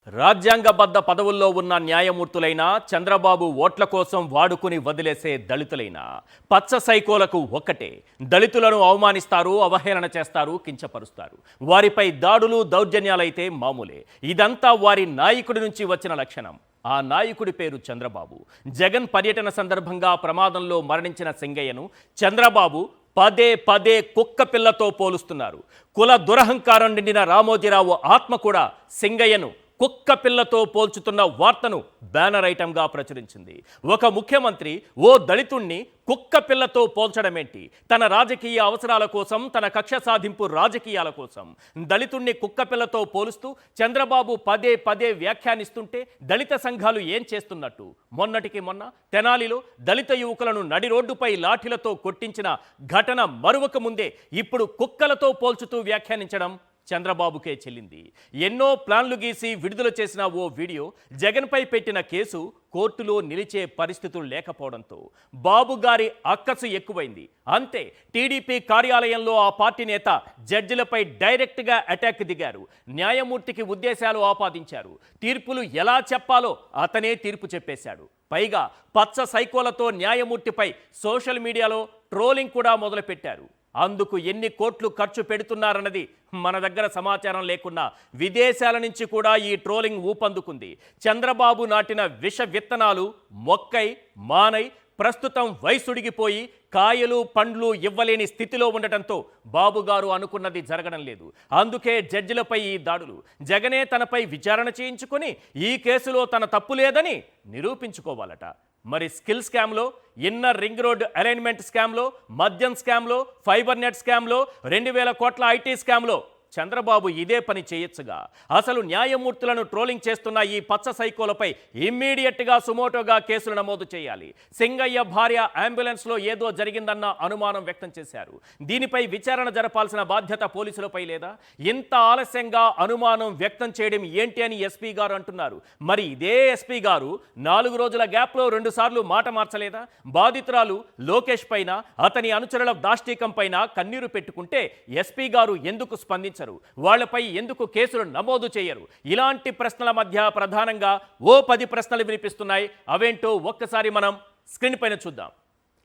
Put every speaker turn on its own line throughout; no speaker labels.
రాజ్యాంగబద్ధ పదవుల్లో ఉన్న న్యాయమూర్తులైనా చంద్రబాబు ఓట్ల కోసం వాడుకుని వదిలేసే దళితులైనా పచ్చ సైకోలకు ఒక్కటే. దళితులను అవమానిస్తారు, అవహేళన చేస్తారు, కించపరుస్తారు. వారిపై దాడులు దౌర్జన్యాలైతే మామూలే. ఇదంతా వారి నాయకుడి నుంచి వచ్చిన లక్షణం. ఆ నాయకుడి పేరు చంద్రబాబు. జగన్ పర్యటన సందర్భంగా ప్రమాదంలో మరణించిన సింగయ్యను చంద్రబాబు పదే పదే కుక్క పిల్లతో పోలుస్తున్నారు. కుల దురహంకారం నిండిన రామోజీరావు ఆత్మ కూడా సింగయ్యను కుక్క పిల్లతో పోల్చుతున్న వార్తను బ్యానర్ ఐటంగా ప్రచురించింది. ఒక ముఖ్యమంత్రి ఓ దళితుణ్ణి కుక్క పిల్లతో పోల్చడమేంటి? తన రాజకీయ అవసరాల కోసం, తన కక్ష సాధింపు రాజకీయాల కోసం దళితుణ్ణి కుక్క పిల్లతో పోలుస్తూ చంద్రబాబు పదే పదే వ్యాఖ్యానిస్తుంటే దళిత సంఘాలు ఏం చేస్తున్నట్టు? మొన్నటికి మొన్న తెనాలిలో దళిత యువకులను నడి రోడ్డుపై లాఠీలతో కొట్టించిన ఘటన మరువక ముందే ఇప్పుడు కుక్కలతో పోల్చుతూ వ్యాఖ్యానించడం చంద్రబాబుకే చెల్లింది. ఎన్నో ప్లాన్లు గీసి విడుదల చేసిన ఓ వీడియో, జగన్పై పెట్టిన కేసు కోర్టులో నిలిచే పరిస్థితులు లేకపోవడంతో బాబు గారి అక్కసు ఎక్కువైంది. అంతే, టీడీపీ కార్యాలయంలో ఆ పార్టీ నేత జడ్జిలపై డైరెక్ట్గా అటాక్ దిగారు. న్యాయమూర్తికి ఉద్దేశాలు ఆపాదించారు. తీర్పులు ఎలా చెప్పాలో అతనే తీర్పు చెప్పేశాడు. పైగా పచ్చ సైకోలతో న్యాయమూర్తిపై సోషల్ మీడియాలో ట్రోలింగ్ కూడా మొదలుపెట్టారు. అందుకు ఎన్ని కోట్లు ఖర్చు పెడుతున్నారన్నది మన దగ్గర సమాచారం లేకున్నా విదేశాల నుంచి కూడా ఈ ట్రోలింగ్ ఊపందుకుంది. చంద్రబాబు నాటిన విష విత్తనాలు మొక్కై మానై ప్రస్తుతం వయసుడిగిపోయి కాయలు పండ్లు ఇవ్వలేని స్థితిలో ఉండటంతో బాబుగారు అనుకున్నది జరగడం లేదు. అందుకే జడ్జిలపై ఈ దాడులు. జగనే తనపై విచారణ చేయించుకొని ఈ కేసులో తన తప్పు లేదని నిరూపించుకోవాలట. మరి స్కిల్ స్కామ్లో, ఇన్నర్ రింగ్ రోడ్ అలైన్మెంట్ స్కామ్లో, మద్యం స్కామ్లో, ఫైబర్ నెట్ స్కామ్లో, 2000 కోట్ల ఐటీ స్కామ్లో చంద్రబాబు ఇదే పని చేయొచ్చుగా. అసలు న్యాయమూర్తులను ట్రోలింగ్ చేస్తున్న ఈ పచ్చ సైకోలపై ఇమ్మీడియట్గా సుమోటోగా కేసులు నమోదు చేయాలి. సింగయ్య భార్య అంబులెన్స్లో ఏదో జరిగిందన్న అనుమానం వ్యక్తం చేశారు. దీనిపై విచారణ జరపాల్సిన బాధ్యత పోలీసులపై లేదా? ఇంత ఆలస్యంగా అనుమానం వ్యక్తం చేయడం ఏంటి అని ఎస్పీ గారు అంటున్నారు. మరి ఇదే ఎస్పీ గారు 4 రోజుల గ్యాప్లో 2 సార్లు మాట మార్చలేదా? బాధితురాలు లోకేష్ పైన, అతని అనుచరుల దాష్టీకం పైన కన్నీరు పెట్టుకుంటే ఎస్పీ గారు ఎందుకు స్పందించారు? వాళ్లపై ఎందుకు కేసులు నమోదు చేయరు? ఇలాంటి ప్రశ్నల మధ్య ప్రధానంగా ఓ 10 ప్రశ్నలు వినిపిస్తున్నాయి. అవేంటో ఒక్కసారి మనం స్క్రీన్ పైన చూద్దాం.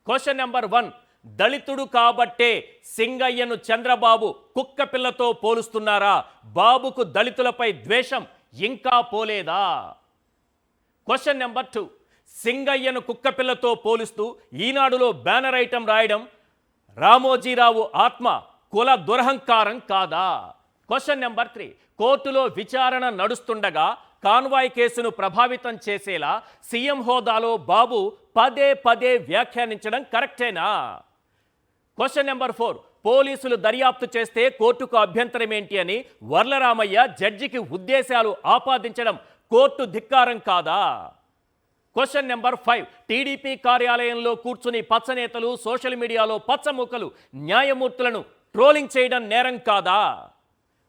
క్వశ్చన్ నెంబర్ 1, దళితుడు కాబట్టే సింగయ్యను చంద్రబాబు కుక్క పిల్లతో పోలుస్తున్నారా? బాబుకు దళితులపై ద్వేషం ఇంకా పోలేదా? క్వశ్చన్ నెంబర్ 2, సింగయ్యను కుక్క పిల్లతో పోలుస్తూ ఈనాడులో బ్యానర్ ఐటం రాయడం రామోజీరావు ఆత్మ కుల దురహంకారం కాదా? క్వశ్చన్ నెంబర్ 3, కోర్టులో విచారణ నడుస్తుండగా కాన్వాయ్ కేసును ప్రభావితం చేసేలా సీఎం హోదాలో బాబు పదే పదే వ్యాఖ్యానించడం కరెక్టేనా? క్వశ్చన్ నెంబర్ 4, పోలీసులు దర్యాప్తు చేస్తే కోర్టుకు అభ్యంతరం ఏంటి అని వర్లరామయ్య జడ్జికి ఉద్దేశాలు ఆపాదించడం కోర్టు ధిక్కారం కాదా? క్వశ్చన్ నెంబర్ 5, టీడీపీ కార్యాలయంలో కూర్చుని పచ్చనేతలు సోషల్ మీడియాలో పచ్చమూకలు న్యాయమూర్తులను ట్రోలింగ్ చేయడం నేరం కాదా?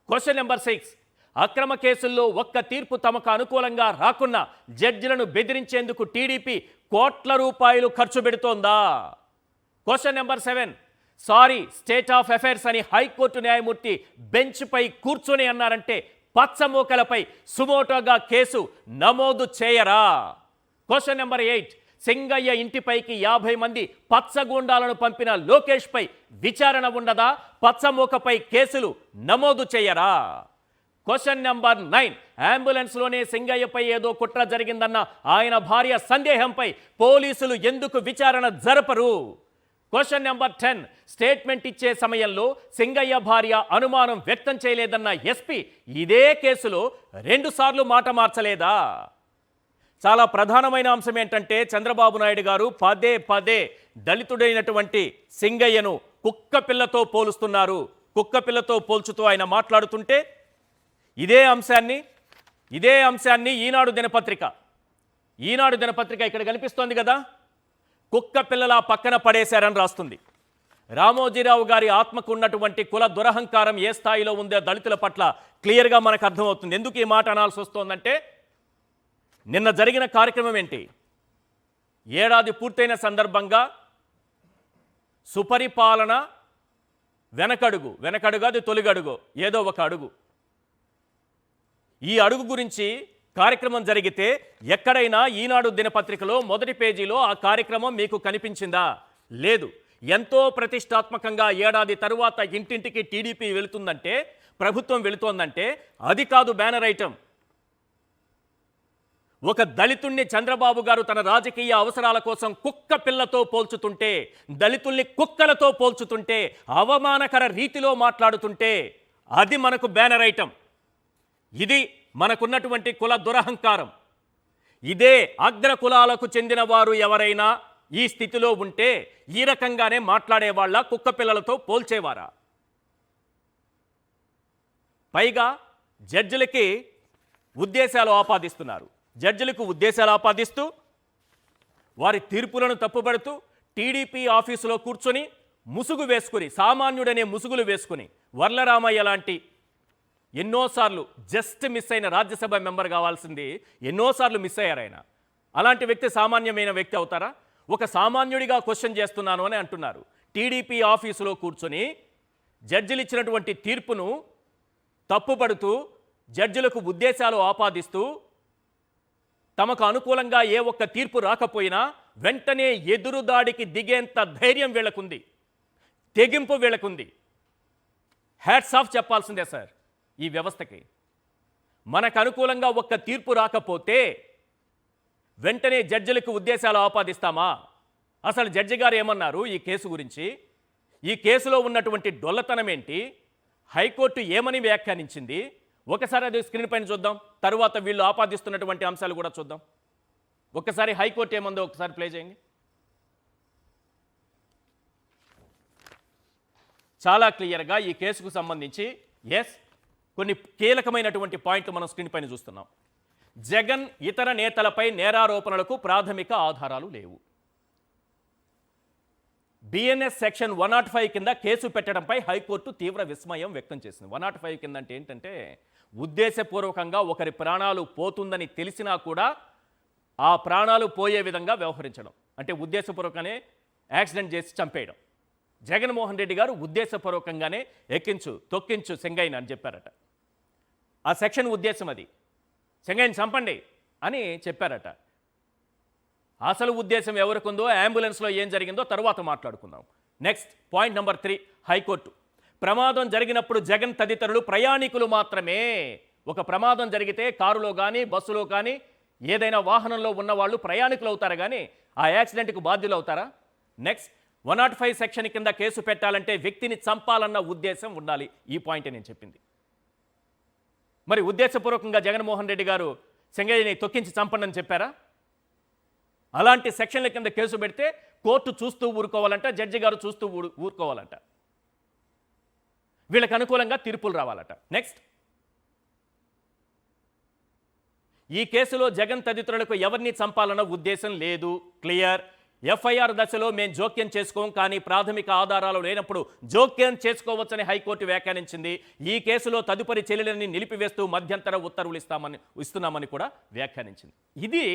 క్వశ్చన్ నెంబర్ 6, అక్రమ కేసుల్లో ఒక్క తీర్పు తమకు అనుకూలంగా రాకున్నా జడ్జిలను బెదిరించేందుకు టీడీపీ కోట్ల రూపాయలు ఖర్చు పెడుతోందా? Question number 7, sorry state of affairs అని హైకోర్టు న్యాయమూర్తి బెంచ్పై కూర్చొని అన్నారంటే పచ్చమూకలపై సుమోటోగా కేసు నమోదు చేయరా? క్వశ్చన్ నెంబర్ 8, సింగయ్య ఇంటిపైకి 50 మంది పచ్చగూండాలను పంపిన లోకేష్పై విచారణ ఉండదా? పచ్చమూకపై కేసులు నమోదు చేయరా? క్వశ్చన్ నెంబర్ 9, అంబులెన్స్లోనే సింగయ్యపై ఏదో కుట్ర జరిగిందన్న ఆయన భార్య సందేహంపై పోలీసులు ఎందుకు విచారణ జరపరు? క్వశ్చన్ నెంబర్ 10, స్టేట్మెంట్ ఇచ్చే సమయంలో సింగయ్య భార్య అనుమానం వ్యక్తం చేయలేదన్న ఎస్పీ ఇదే కేసులో 2 సార్లు మాట మార్చలేదా? చాలా ప్రధానమైన అంశం ఏంటంటే చంద్రబాబు నాయుడు గారు పదే పదే దళితుడైనటువంటి సింగయ్యను కుక్క పిల్లతో పోలుస్తున్నారు. కుక్క పిల్లతో పోల్చుతూ ఆయన మాట్లాడుతుంటే ఇదే అంశాన్ని ఈనాడు దినపత్రిక ఇక్కడ కనిపిస్తోంది కదా, కుక్క పిల్లల పక్కన పడేశారని రాస్తుంది. రామోజీరావు గారి ఆత్మకు ఉన్నటువంటి కుల దురహంకారం ఏ స్థాయిలో ఉందో దళితుల పట్ల క్లియర్గా మనకు అర్థమవుతుంది. ఎందుకు ఈ మాట అనాల్సి వస్తోందంటే నిన్న జరిగిన కార్యక్రమం ఏంటి? ఏడాది పూర్తయిన సందర్భంగా సుపరిపాలన వెనకడుగు అది తొలిగడుగు, ఏదో ఒక అడుగు. ఈ అడుగు గురించి కార్యక్రమం జరిగితే ఎక్కడైనా ఈనాడు దినపత్రికలో మొదటి పేజీలో ఆ కార్యక్రమం మీకు కనిపించిందా? లేదు. ఎంతో ప్రతిష్టాత్మకంగా ఏడాది తరువాత ఇంటింటికి టీడీపీ వెళుతుందంటే, ప్రభుత్వం వెళుతోందంటే అది కాదు బ్యానర్ ఐటమ్. ఒక దళితుణ్ణి చంద్రబాబు గారు తన రాజకీయ అవసరాల కోసం కుక్క పిల్లతో పోల్చుతుంటే, దళితుల్ని కుక్కలతో పోల్చుతుంటే, అవమానకర రీతిలో మాట్లాడుతుంటే అది మనకు బ్యానర్ ఐటమ్. ఇది మనకున్నటువంటి కుల దురహంకారం. ఇదే అగ్ర కులాలకు చెందిన వారు ఎవరైనా ఈ స్థితిలో ఉంటే ఈ రకంగానే మాట్లాడేవాళ్ళ, కుక్క పిల్లలతో పోల్చేవారా? పైగా జడ్జిలకి ఉద్దేశాలు ఆపాదిస్తున్నారు. జడ్జిలకు ఉద్దేశాలు ఆపాదిస్తూ వారి తీర్పులను తప్పుపడుతూ టీడీపీ ఆఫీసులో కూర్చొని ముసుగు వేసుకుని, సామాన్యుడనే ముసుగులు వేసుకుని, వర్లరామయ్య లాంటి ఎన్నోసార్లు జస్ట్ మిస్ అయిన రాజ్యసభ మెంబర్ కావాల్సింది ఎన్నోసార్లు మిస్ అయ్యారు ఆయన. అలాంటి వ్యక్తి సామాన్యమైన వ్యక్తి అవుతారా? ఒక సామాన్యుడిగా క్వశ్చన్ చేస్తున్నాను అని అంటున్నారు. టీడీపీ ఆఫీసులో కూర్చొని జడ్జిలు ఇచ్చినటువంటి తీర్పును తప్పుపడుతూ, జడ్జిలకు ఉద్దేశాలు ఆపాదిస్తూ, తమకు అనుకూలంగా ఏ ఒక్క తీర్పు రాకపోయినా వెంటనే ఎదురుదాడికి దిగేంత ధైర్యం వీళ్ళకుంది, తెగింపు వీళ్ళకుంది. హ్యాట్స్ ఆఫ్ చెప్పాల్సిందే సార్ ఈ వ్యవస్థకి. మనకు అనుకూలంగా ఒక్క తీర్పు రాకపోతే వెంటనే జడ్జిలకు ఉద్దేశాలు ఆపాదిస్తామా? అసలు జడ్జి గారు ఏమన్నారు ఈ కేసు గురించి? ఈ కేసులో ఉన్నటువంటి డొల్లతనం ఏంటి? హైకోర్టు ఏమని వ్యాఖ్యానించింది? ఒకసారి అది స్క్రీన్ పైన చూద్దాం. తరువాత వీళ్ళు ఆపాదిస్తున్నటువంటి అంశాలు కూడా చూద్దాం. ఒకసారి హైకోర్టు ఏమందో ఒకసారి ప్లే చేయండి. చాలా క్లియర్గా ఈ కేసుకు సంబంధించి కొన్ని కీలకమైనటువంటి పాయింట్లు మనం స్క్రీన్ పైన చూస్తున్నాం. జగన్ ఇతర నేతలపై నేరారోపణలకు ప్రాథమిక ఆధారాలు లేవు. బిఎన్ఎస్ సెక్షన్ 105 కింద కేసు పెట్టడంపై హైకోర్టు తీవ్ర విస్మయం వ్యక్తం చేసింది. 105 కింద అంటే ఏంటంటే, ఉద్దేశపూర్వకంగా ఒకరి ప్రాణాలు పోతుందని తెలిసినా కూడా ఆ ప్రాణాలు పోయే విధంగా వ్యవహరించడం, అంటే ఉద్దేశపూర్వకంగానే యాక్సిడెంట్ చేసి చంపేయడం. జగన్మోహన్ రెడ్డి గారు ఉద్దేశపూర్వకంగానే ఎక్కించు తొక్కించు సెంగయ్యని అని చెప్పారట. ఆ సెక్షన్ ఉద్దేశం అది, సెంగయ్యని చంపండి అని చెప్పారట. అసలు ఉద్దేశం ఎవరికి ఉందో, అంబులెన్స్లో ఏం జరిగిందో తర్వాత మాట్లాడుకుందాం. నెక్స్ట్ పాయింట్ నెంబర్ 3, హైకోర్టు ప్రమాదం జరిగినప్పుడు జగన్ తదితరులు ప్రయాణికులు మాత్రమే. ఒక ప్రమాదం జరిగితే కారులో కానీ బస్సులో కానీ ఏదైనా వాహనంలో ఉన్నవాళ్ళు ప్రయాణికులు అవుతారు కానీ ఆ యాక్సిడెంట్కు బాధ్యులు అవుతారా? నెక్స్ట్ 105 సెక్షన్ కింద కేసు పెట్టాలంటే వ్యక్తిని చంపాలన్న ఉద్దేశం ఉండాలి. ఈ పాయింట్ నేను చెప్పింది. మరి ఉద్దేశపూర్వకంగా జగన్మోహన్ రెడ్డి గారు సెంగయ్యని తొక్కించి చంపండి చెప్పారా? అలాంటి సెక్షన్ల కింద కేసు పెడితే కోర్టు చూస్తూ ఊరుకోవాలంట, జడ్జి గారు చూస్తూ ఊరుకోవాలంట, వీళ్ళకి అనుకూలంగా తీర్పులు రావాలట. నెక్స్ట్, ఈ కేసులో జగన్ తదితరులకు ఎవరిని చంపాలన్న ఉద్దేశం లేదు, క్లియర్. ఎఫ్ఐఆర్ దశలో మేము జోక్యం చేసుకోం, కానీ ప్రాథమిక ఆధారాలు లేనప్పుడు జోక్యం చేసుకోవచ్చని హైకోర్టు వ్యాఖ్యానించింది. ఈ కేసులో తదుపరి చర్యలని నిలిపివేస్తూ మధ్యంతర ఉత్తర్వులు ఇస్తున్నామని కూడా వ్యాఖ్యానించింది. ఇది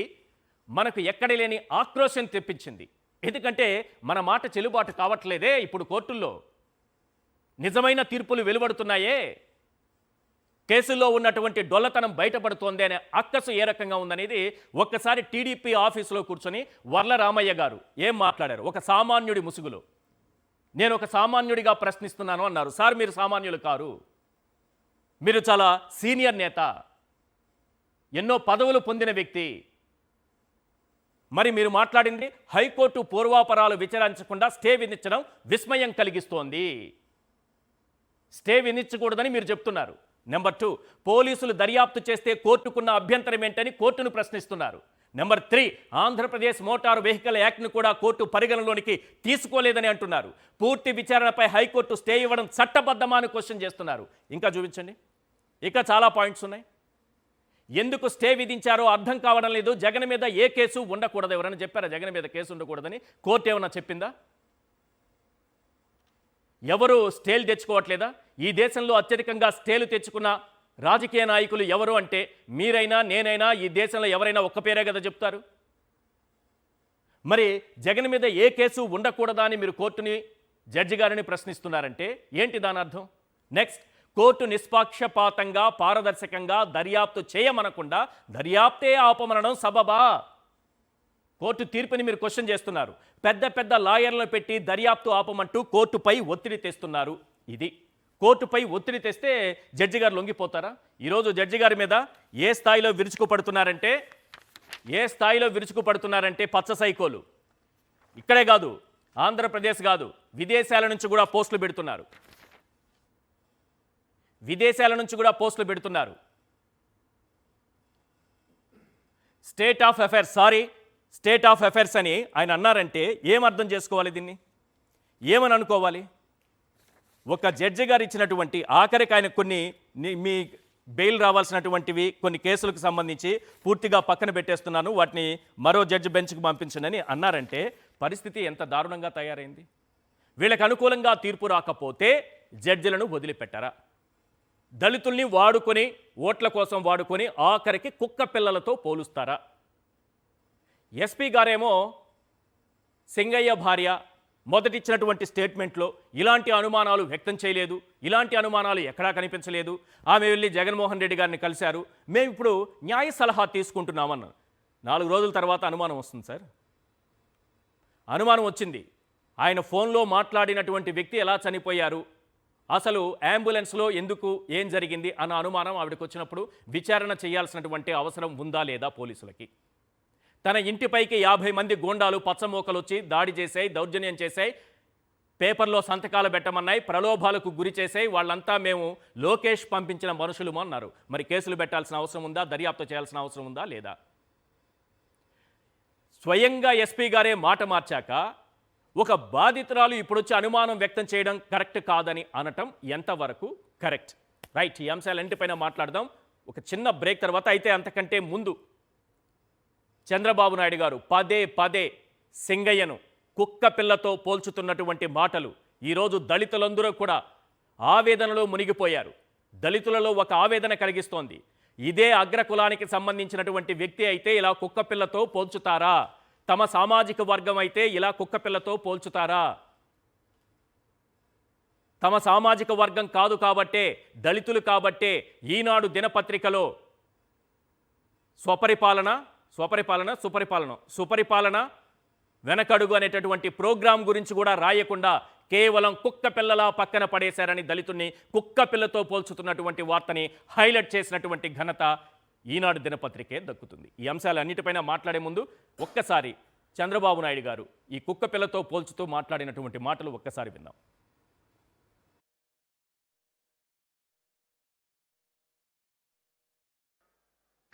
మనకు ఎక్కడ లేని ఆక్రోశం తెప్పించింది. ఎందుకంటే మన మాట చెల్లుబాటు కావట్లేదే ఇప్పుడు కోర్టుల్లో, నిజమైన తీర్పులు వెలువడుతున్నాయే, కేసుల్లో ఉన్నటువంటి డొల్లతనం బయటపడుతోంది అనే అక్కసు ఏ రకంగా ఉందనేది ఒక్కసారి టీడీపీ ఆఫీసులో కూర్చొని వర్లరామయ్య గారు ఏం మాట్లాడారు. ఒక సామాన్యుడి ముసుగులో నేను ఒక సామాన్యుడిగా ప్రశ్నిస్తున్నాను అన్నారు. సార్, మీరు సామాన్యులు కారు, మీరు చాలా సీనియర్ నేత, ఎన్నో పదవులు పొందిన వ్యక్తి. మరి మీరు మాట్లాడింది హైకోర్టు పూర్వాపరాలు విచారించకుండా స్టే విధించడం విస్మయం కలిగిస్తోంది. స్టే విధించకూడదని మీరు చెప్తున్నారు. నెంబర్ 2, పోలీసులు దర్యాప్తు చేస్తే కోర్టుకున్న అభ్యంతరం ఏంటని కోర్టును ప్రశ్నిస్తున్నారు. నెంబర్ 3, ఆంధ్రప్రదేశ్ మోటారు వెహికల్ యాక్ట్ను కూడా కోర్టు పరిగణలోనికి తీసుకోలేదని అంటున్నారు. పూర్తి విచారణపై హైకోర్టు స్టే ఇవ్వడం చట్టబద్ధమా అని క్వశ్చన్ చేస్తున్నారు. ఇంకా చూపించండి, ఇక చాలా పాయింట్స్ ఉన్నాయి. ఎందుకు స్టే విధించారో అర్థం కావడం లేదు. జగన్ మీద ఏ కేసు ఉండకూడదు, ఎవరైనా చెప్పారా జగన్ మీద కేసు ఉండకూడదని? కోర్టు ఏమన్నా చెప్పిందా? ఎవరు స్టేలు తెచ్చుకోవట్లేదా? ఈ దేశంలో అత్యధికంగా స్టేలు తెచ్చుకున్న రాజకీయ నాయకులు ఎవరు అంటే మీరైనా నేనైనా ఈ దేశంలో ఎవరైనా ఒక్క పేరే కదా చెప్తారు. మరి జగన్ మీద ఏ కేసు ఉండకూడదా అని మీరు కోర్టుని, జడ్జి గారిని ప్రశ్నిస్తున్నారంటే ఏంటి దాని అర్థం? నెక్స్ట్, కోర్టు నిష్పక్షపాతంగా పారదర్శకంగా దర్యాప్తు చేయమనకుండా దర్యాప్తే ఆపమనడం సబబా? కోర్టు తీర్పుని మీరు క్వశ్చన్ చేస్తున్నారు. పెద్ద పెద్ద లాయర్లను పెట్టి దర్యాప్తు ఆపమంటూ కోర్టుపై ఒత్తిడి తెస్తున్నారు. ఇది కోర్టుపై ఒత్తిడి తెస్తే జడ్జి గారు లొంగిపోతారా? ఈరోజు జడ్జి గారి మీద ఏ స్థాయిలో విరుచుకుపడుతున్నారంటే పచ్చ సైకోలు ఇక్కడే కాదు, ఆంధ్రప్రదేశ్ కాదు, విదేశాల నుంచి కూడా పోస్టులు పెడుతున్నారు. స్టేట్ ఆఫ్ అఫైర్స్ అని ఆయన అన్నారంటే ఏమర్థం చేసుకోవాలి? దీన్ని ఏమని అనుకోవాలి? ఒక జడ్జి గారు ఇచ్చినటువంటి ఆఖరికి ఆయన కొన్ని మీ బెయిల్ రావాల్సినటువంటివి కొన్ని కేసులకు సంబంధించి పూర్తిగా పక్కన పెట్టేస్తున్నాను, వాటిని మరో జడ్జి బెంచ్కి పంపించండి అని అన్నారంటే పరిస్థితి ఎంత దారుణంగా తయారైంది. వీళ్ళకి అనుకూలంగా తీర్పు రాకపోతే జడ్జిలను వదిలిపెట్టారా? దళితుల్ని వాడుకొని ఓట్ల కోసం వాడుకొని ఆఖరికి కుక్క పిల్లలతో పోలుస్తారా? ఎస్పీ గారేమో సింగయ్య భార్య మొదటిచ్చినటువంటి స్టేట్మెంట్లో ఇలాంటి అనుమానాలు వ్యక్తం చేయలేదు, ఇలాంటి అనుమానాలు ఎక్కడా కనిపించలేదు, ఆమె వెళ్ళి జగన్మోహన్ రెడ్డి గారిని కలిశారు, మేము ఇప్పుడు న్యాయ సలహా తీసుకుంటున్నామన్నారు. 4 రోజుల తర్వాత అనుమానం వస్తుంది సార్. అనుమానం వచ్చింది. ఆయన ఫోన్లో మాట్లాడినటువంటి వ్యక్తి ఎలా చనిపోయారు, అసలు అంబులెన్స్లో ఎందుకు, ఏం జరిగింది అన్న అనుమానం ఆవిడకి వచ్చినప్పుడు విచారణ చేయాల్సినటువంటి అవసరం ఉందా లేదా పోలీసులకి? తన ఇంటిపైకి 50 మంది గూండాలు పచ్చమోకలు వచ్చి దాడి చేశాయి, దౌర్జన్యం చేశాయి, పేపర్లో సంతకాలు పెట్టమన్నాయి, ప్రలోభాలకు గురి చేశాయి, వాళ్ళంతా మేము లోకేష్ పంపించిన మనుషులు అన్నారు. మరి కేసులు పెట్టాల్సిన అవసరం ఉందా? దర్యాప్తు చేయాల్సిన అవసరం ఉందా లేదా? స్వయంగా ఎస్పీ గారే మాట మార్చాక ఒక బాధితురాలు ఇప్పుడొచ్చి అనుమానం వ్యక్తం చేయడం కరెక్ట్ కాదని అనటం ఎంతవరకు కరెక్ట్? రైట్, ఈ అంశాలన్నింటిపైన మాట్లాడదాం ఒక చిన్న బ్రేక్ తర్వాత. అయితే అంతకంటే ముందు చంద్రబాబు నాయుడు గారు పదే సింగయ్యను కుక్క పిల్లతో పోల్చుతున్నటువంటి మాటలు ఈరోజు దళితులందరూ కూడా ఆవేదనలో మునిగిపోయారు. దళితులలో ఒక ఆవేదన కలిగిస్తోంది. ఇదే అగ్రకులానికి సంబంధించినటువంటి వ్యక్తి అయితే ఇలా కుక్క పిల్లతో పోల్చుతారా? తమ సామాజిక వర్గం అయితే ఇలా కుక్క పిల్లతో పోల్చుతారా? తమ సామాజిక వర్గం కాదు కాబట్టే, దళితులు కాబట్టే ఈనాడు దినపత్రికలో సుపరిపాలన వెనకడుగు అనేటటువంటి ప్రోగ్రాం గురించి కూడా రాయకుండా కేవలం కుక్క పిల్లలా పక్కన పడేశారని దళితుల్ని కుక్క పిల్లతో పోల్చుతున్నటువంటి వార్తని హైలైట్ చేసినటువంటి ఘనత ఈనాడు దినపత్రికే దక్కుతుంది. ఈ అంశాలన్నిటిపైన మాట్లాడే ముందు ఒక్కసారి చంద్రబాబు నాయుడు గారు ఈ కుక్క పిల్లతో పోల్చుతూ మాట్లాడినటువంటి మాటలు ఒక్కసారి విందాం.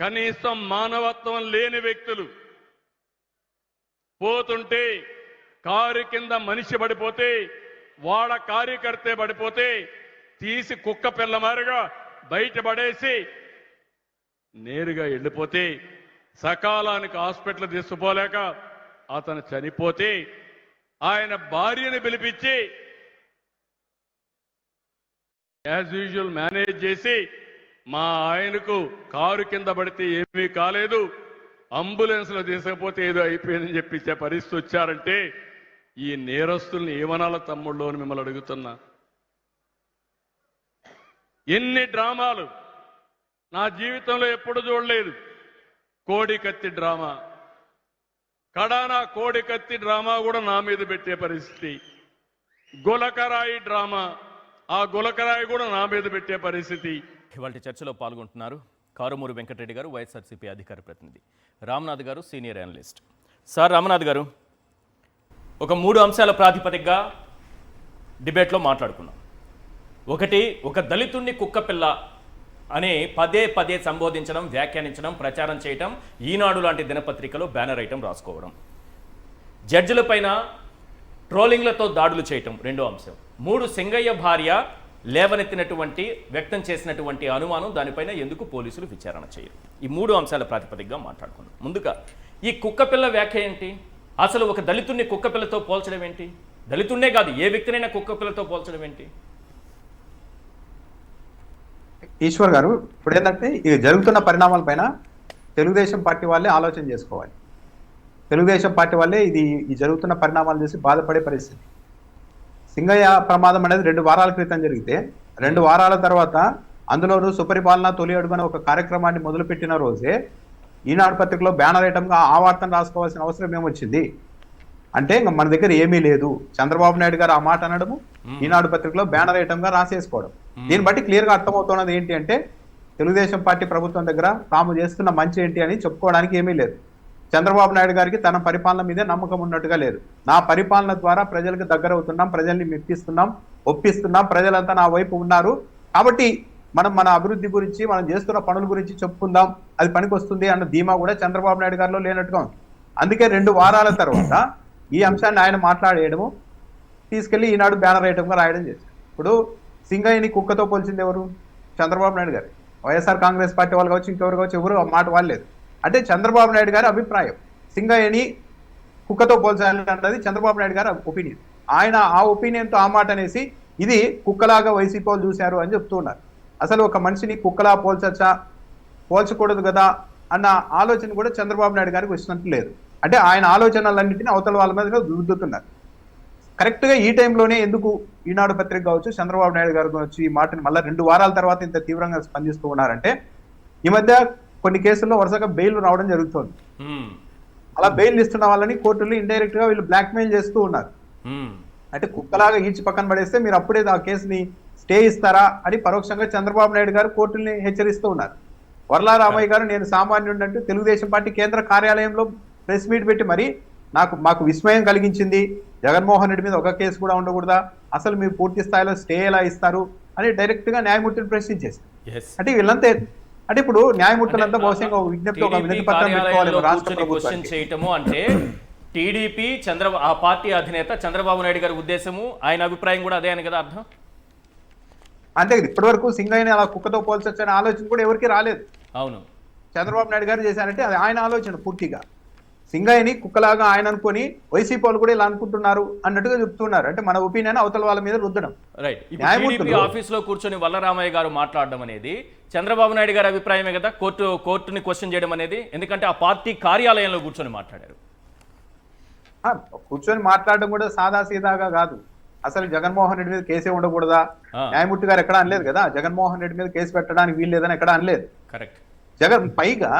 కనీసం మానవత్వం లేని వ్యక్తులు పోతుంటే కారు కింద మనిషి పడిపోతే, వాళ్ళ కార్యకర్తే పడిపోతే తీసి కుక్క పిల్ల మారిగా బయటపడేసి నేరుగా వెళ్ళిపోతే, సకాలానికి హాస్పిటల్ తీసుకుపోలేక అతను చనిపోతే ఆయన భార్యను పిలిపించి యాజ్ యూజువల్ మేనేజ్ చేసి మా ఆయనకు కారు కింద పడితే ఏమీ కాలేదు, అంబులెన్స్లో తీసుకపోతే ఏదో అయిపోయిందని చెప్పించే పరిస్థితి వచ్చారంటే ఈ నేరస్తుల్ని ఏమనాల తమ్ముళ్ళు అని మిమ్మల్ని అడుగుతున్నా. ఎన్ని డ్రామాలు నా జీవితంలో ఎప్పుడు చూడలేదు. కోడికత్తి డ్రామా, కడానా కోడికత్తి డ్రామా కూడా నా మీద పెట్టే పరిస్థితి. గులకరాయి డ్రామా, ఆ గులకరాయి కూడా నా మీద పెట్టే పరిస్థితి.
ఇవాళ చర్చలో పాల్గొంటున్నారు కారుమూరి వెంకటరెడ్డి గారు, వైఎస్ఆర్సీపీ అధికార ప్రతినిధి, రామ్నాథ్ గారు సీనియర్ అనలిస్ట్. సార్ రామ్నాథ్ గారు, ఒక 3 అంశాల ప్రాతిపదికగా డిబేట్లో మాట్లాడుకున్నాం. ఒకటి, ఒక దళితుణ్ణి కుక్కపిల్ల అని పదే సంబోధించడం, వ్యాఖ్యానించడం, ప్రచారం చేయటం, ఈనాడు లాంటి దినపత్రికలో బ్యానర్ ఐటమ్ రాసుకోవడం, జడ్జిలపైన ట్రోలింగ్లతో దాడులు చేయటం రెండో అంశం. 3, సింగయ్య భార్య లేవనెత్తినటువంటి వ్యక్తం చేసినటువంటి అనుమానం, దానిపైన ఎందుకు పోలీసులు విచారణ చేయరు? ఈ 3 అంశాల ప్రాతిపదికగా మాట్లాడుకున్నాం. ముందుగా ఈ కుక్కపిల్ల వ్యాఖ్య ఏంటి? అసలు ఒక దళితుణ్ణి కుక్కపిల్లతో పోల్చడం ఏంటి? దళితున్నే కాదు, ఏ వ్యక్తినైనా కుక్కపిల్లతో పోల్చడం ఏంటి?
ఈశ్వర్ గారు, ఇప్పుడు ఏంటంటే ఇది జరుగుతున్న పరిణామాలపైన తెలుగుదేశం పార్టీ వాళ్ళే ఆలోచన చేసుకోవాలి. తెలుగుదేశం పార్టీ వాళ్ళే ఈ జరుగుతున్న పరిణామాలు చూసి బాధపడే పరిస్థితి. సింగయ్య ప్రమాదం అనేది 2 వారాల క్రితం జరిగితే 2 వారాల తర్వాత అందులోనూ సుపరిపాలన తొలి అడుగున ఒక కార్యక్రమాన్ని మొదలుపెట్టిన రోజే ఈనాడు పత్రికలో బ్యానర్ ఐటమ్గా ఆ వార్తను రాసుకోవాల్సిన అవసరం ఏమొచ్చింది అంటే ఇంకా మన దగ్గర ఏమీ లేదు. చంద్రబాబు నాయుడు గారు ఆ మాట అనడము, ఈనాడు పత్రికలో బ్యానర్ ఐటమ్గా రాసేసుకోవడం. దీన్ని బట్టి క్లియర్గా అర్థమవుతున్నది ఏంటి అంటే తెలుగుదేశం పార్టీ ప్రభుత్వం దగ్గర తాము చేస్తున్న మంచి ఏంటి అని చెప్పుకోవడానికి ఏమీ లేదు. చంద్రబాబు నాయుడు గారికి తన పరిపాలన మీదే నమ్మకం ఉన్నట్టుగా లేదు. నా పరిపాలన ద్వారా ప్రజలకు దగ్గర అవుతున్నాం, ప్రజల్ని మెప్పిస్తున్నాం, ఒప్పిస్తున్నాం, ప్రజలంతా నా వైపు ఉన్నారు, కాబట్టి మనం మన అభివృద్ధి గురించి మనం చేస్తున్న పనుల గురించి చెప్పుకుందాం, అది పనికి వస్తుంది అన్న ధీమా కూడా చంద్రబాబు నాయుడు గారిలో లేనట్టుగా ఉంది. అందుకే 2 వారాల తర్వాత ఈ అంశాన్ని ఆయన మాట్లాడేయడము తీసుకెళ్లి ఈనాడు బ్యానర్ ఐటమ్గా రాయడం చేశారు. ఇప్పుడు సింగయ్యని కుక్కతో పోల్చింది ఎవరు? చంద్రబాబు నాయుడు గారు. వైఎస్ఆర్ కాంగ్రెస్ పార్టీ వాళ్ళు కావచ్చు, ఇంకెవరు కావచ్చు, ఎవరు ఆ మాట వాళ్ళలేదు. అంటే చంద్రబాబు నాయుడు గారి అభిప్రాయం సింగయ్యని కుక్కతో పోల్చాలి అన్నది చంద్రబాబు నాయుడు గారి ఒపీనియన్. ఆయన ఆ ఒపీనియన్తో ఆ మాట అనేసి ఇది కుక్కలాగా వైసీపీ వాళ్ళు చూశారు అని చెప్తున్నారు. అసలు ఒక మనిషిని కుక్కలా పోల్చచ్చా, పోల్చకూడదు కదా అన్న ఆలోచన కూడా చంద్రబాబు నాయుడు గారికి వచ్చినట్టు లేదు. అంటే ఆయన ఆలోచనలన్నింటినీ అవతల వాళ్ళ మీద రుద్దుతున్నారు. కరెక్ట్గా ఈ టైంలోనే ఎందుకు ఈనాడు పత్రిక కావచ్చు, చంద్రబాబు నాయుడు గారు కావచ్చు ఈ మాటని మళ్ళీ 2 వారాల తర్వాత ఇంత తీవ్రంగా స్పందిస్తూ ఉన్నారంటే ఈ మధ్య కొన్ని కేసుల్లో వరుసగా బెయిల్ రావడం జరుగుతుంది. అలా బెయిల్ ఇస్తున్న వాళ్ళని కోర్టులు ఇండైరెక్ట్ గా వీళ్ళు బ్లాక్మెయిల్ చేస్తూ ఉన్నారు. అంటే కుక్కలాగా ఈడ్చి పక్కన పడేస్తే మీరు అప్పుడే ఆ కేసుని స్టే ఇస్తారా అని పరోక్షంగా చంద్రబాబు నాయుడు గారు కోర్టుల్ని హెచ్చరిస్తూ ఉన్నారు. వర్లా రామయ్య గారు నేను సామాన్యుడు అంటూ తెలుగుదేశం పార్టీ కేంద్ర కార్యాలయంలో ప్రెస్ మీట్ పెట్టి మరి మాకు విస్మయం కలిగించింది, జగన్మోహన్ రెడ్డి మీద ఒక కేసు కూడా ఉండకూడదా, అసలు మీరు పూర్తి స్థాయిలో స్టే ఎలా ఇస్తారు అని డైరెక్ట్ గా న్యాయమూర్తిని ప్రశ్నించేశారు. అంటే వీళ్ళంతా అంటే ఇప్పుడు న్యాయమూర్తులంతా బహుశా ఒక విజ్ఞప్తి ఒక వినతి పత్రం పెట్టుకోవాలి రాష్ట్ర ప్రభుత్వం
చేయటము అంటే టీడీపీ ఆ పార్టీ అధినేత చంద్రబాబు నాయుడు గారి ఉద్దేశము, ఆయన అభిప్రాయం కూడా అదే అని కదా అర్థం.
అంతే కదా, ఇప్పటి వరకు సింగయ్యని అలా కుక్కతో పోల్చొచ్చు అనే ఆలోచన కూడా ఎవరికి రాలేదు.
అవును,
చంద్రబాబు నాయుడు గారు చేశారంటే అది ఆయన ఆలోచన పూర్తిగా. సింగయ్యని కుక్కలాగా ఆయన అనుకుని వైసీపీ వాళ్ళు కూడా ఇలా అనుకుంటున్నారు అన్నట్టుగా చెప్తున్నారు. అంటే మన ఒపీనియన్ అవతల వాళ్ళ మీద రుద్దడం.
రైట్. ఆఫీస్ లో కూర్చొని వల్లరామయ్య గారు మాట్లాడడం అనేది చంద్రబాబు నాయుడు గారి అభిప్రాయమే కదా, కోర్టుని క్వశ్చన్ చేయడం అనేది. ఎందుకంటే ఆ పార్టీ కార్యాలయంలో కూర్చొని మాట్లాడారు.
కూర్చొని మాట్లాడడం కూడా సాదా సీదాగా కాదు. అసలు జగన్మోహన్ రెడ్డి మీద కేసే ఉండకూడదా, న్యాయమూర్తి గారు ఎక్కడ అనలేదు కదా, జగన్మోహన్ రెడ్డి మీద కేసు పెట్టడానికి వీలు లేదని ఎక్కడ అనలేదు.
కరెక్ట్.
పైగా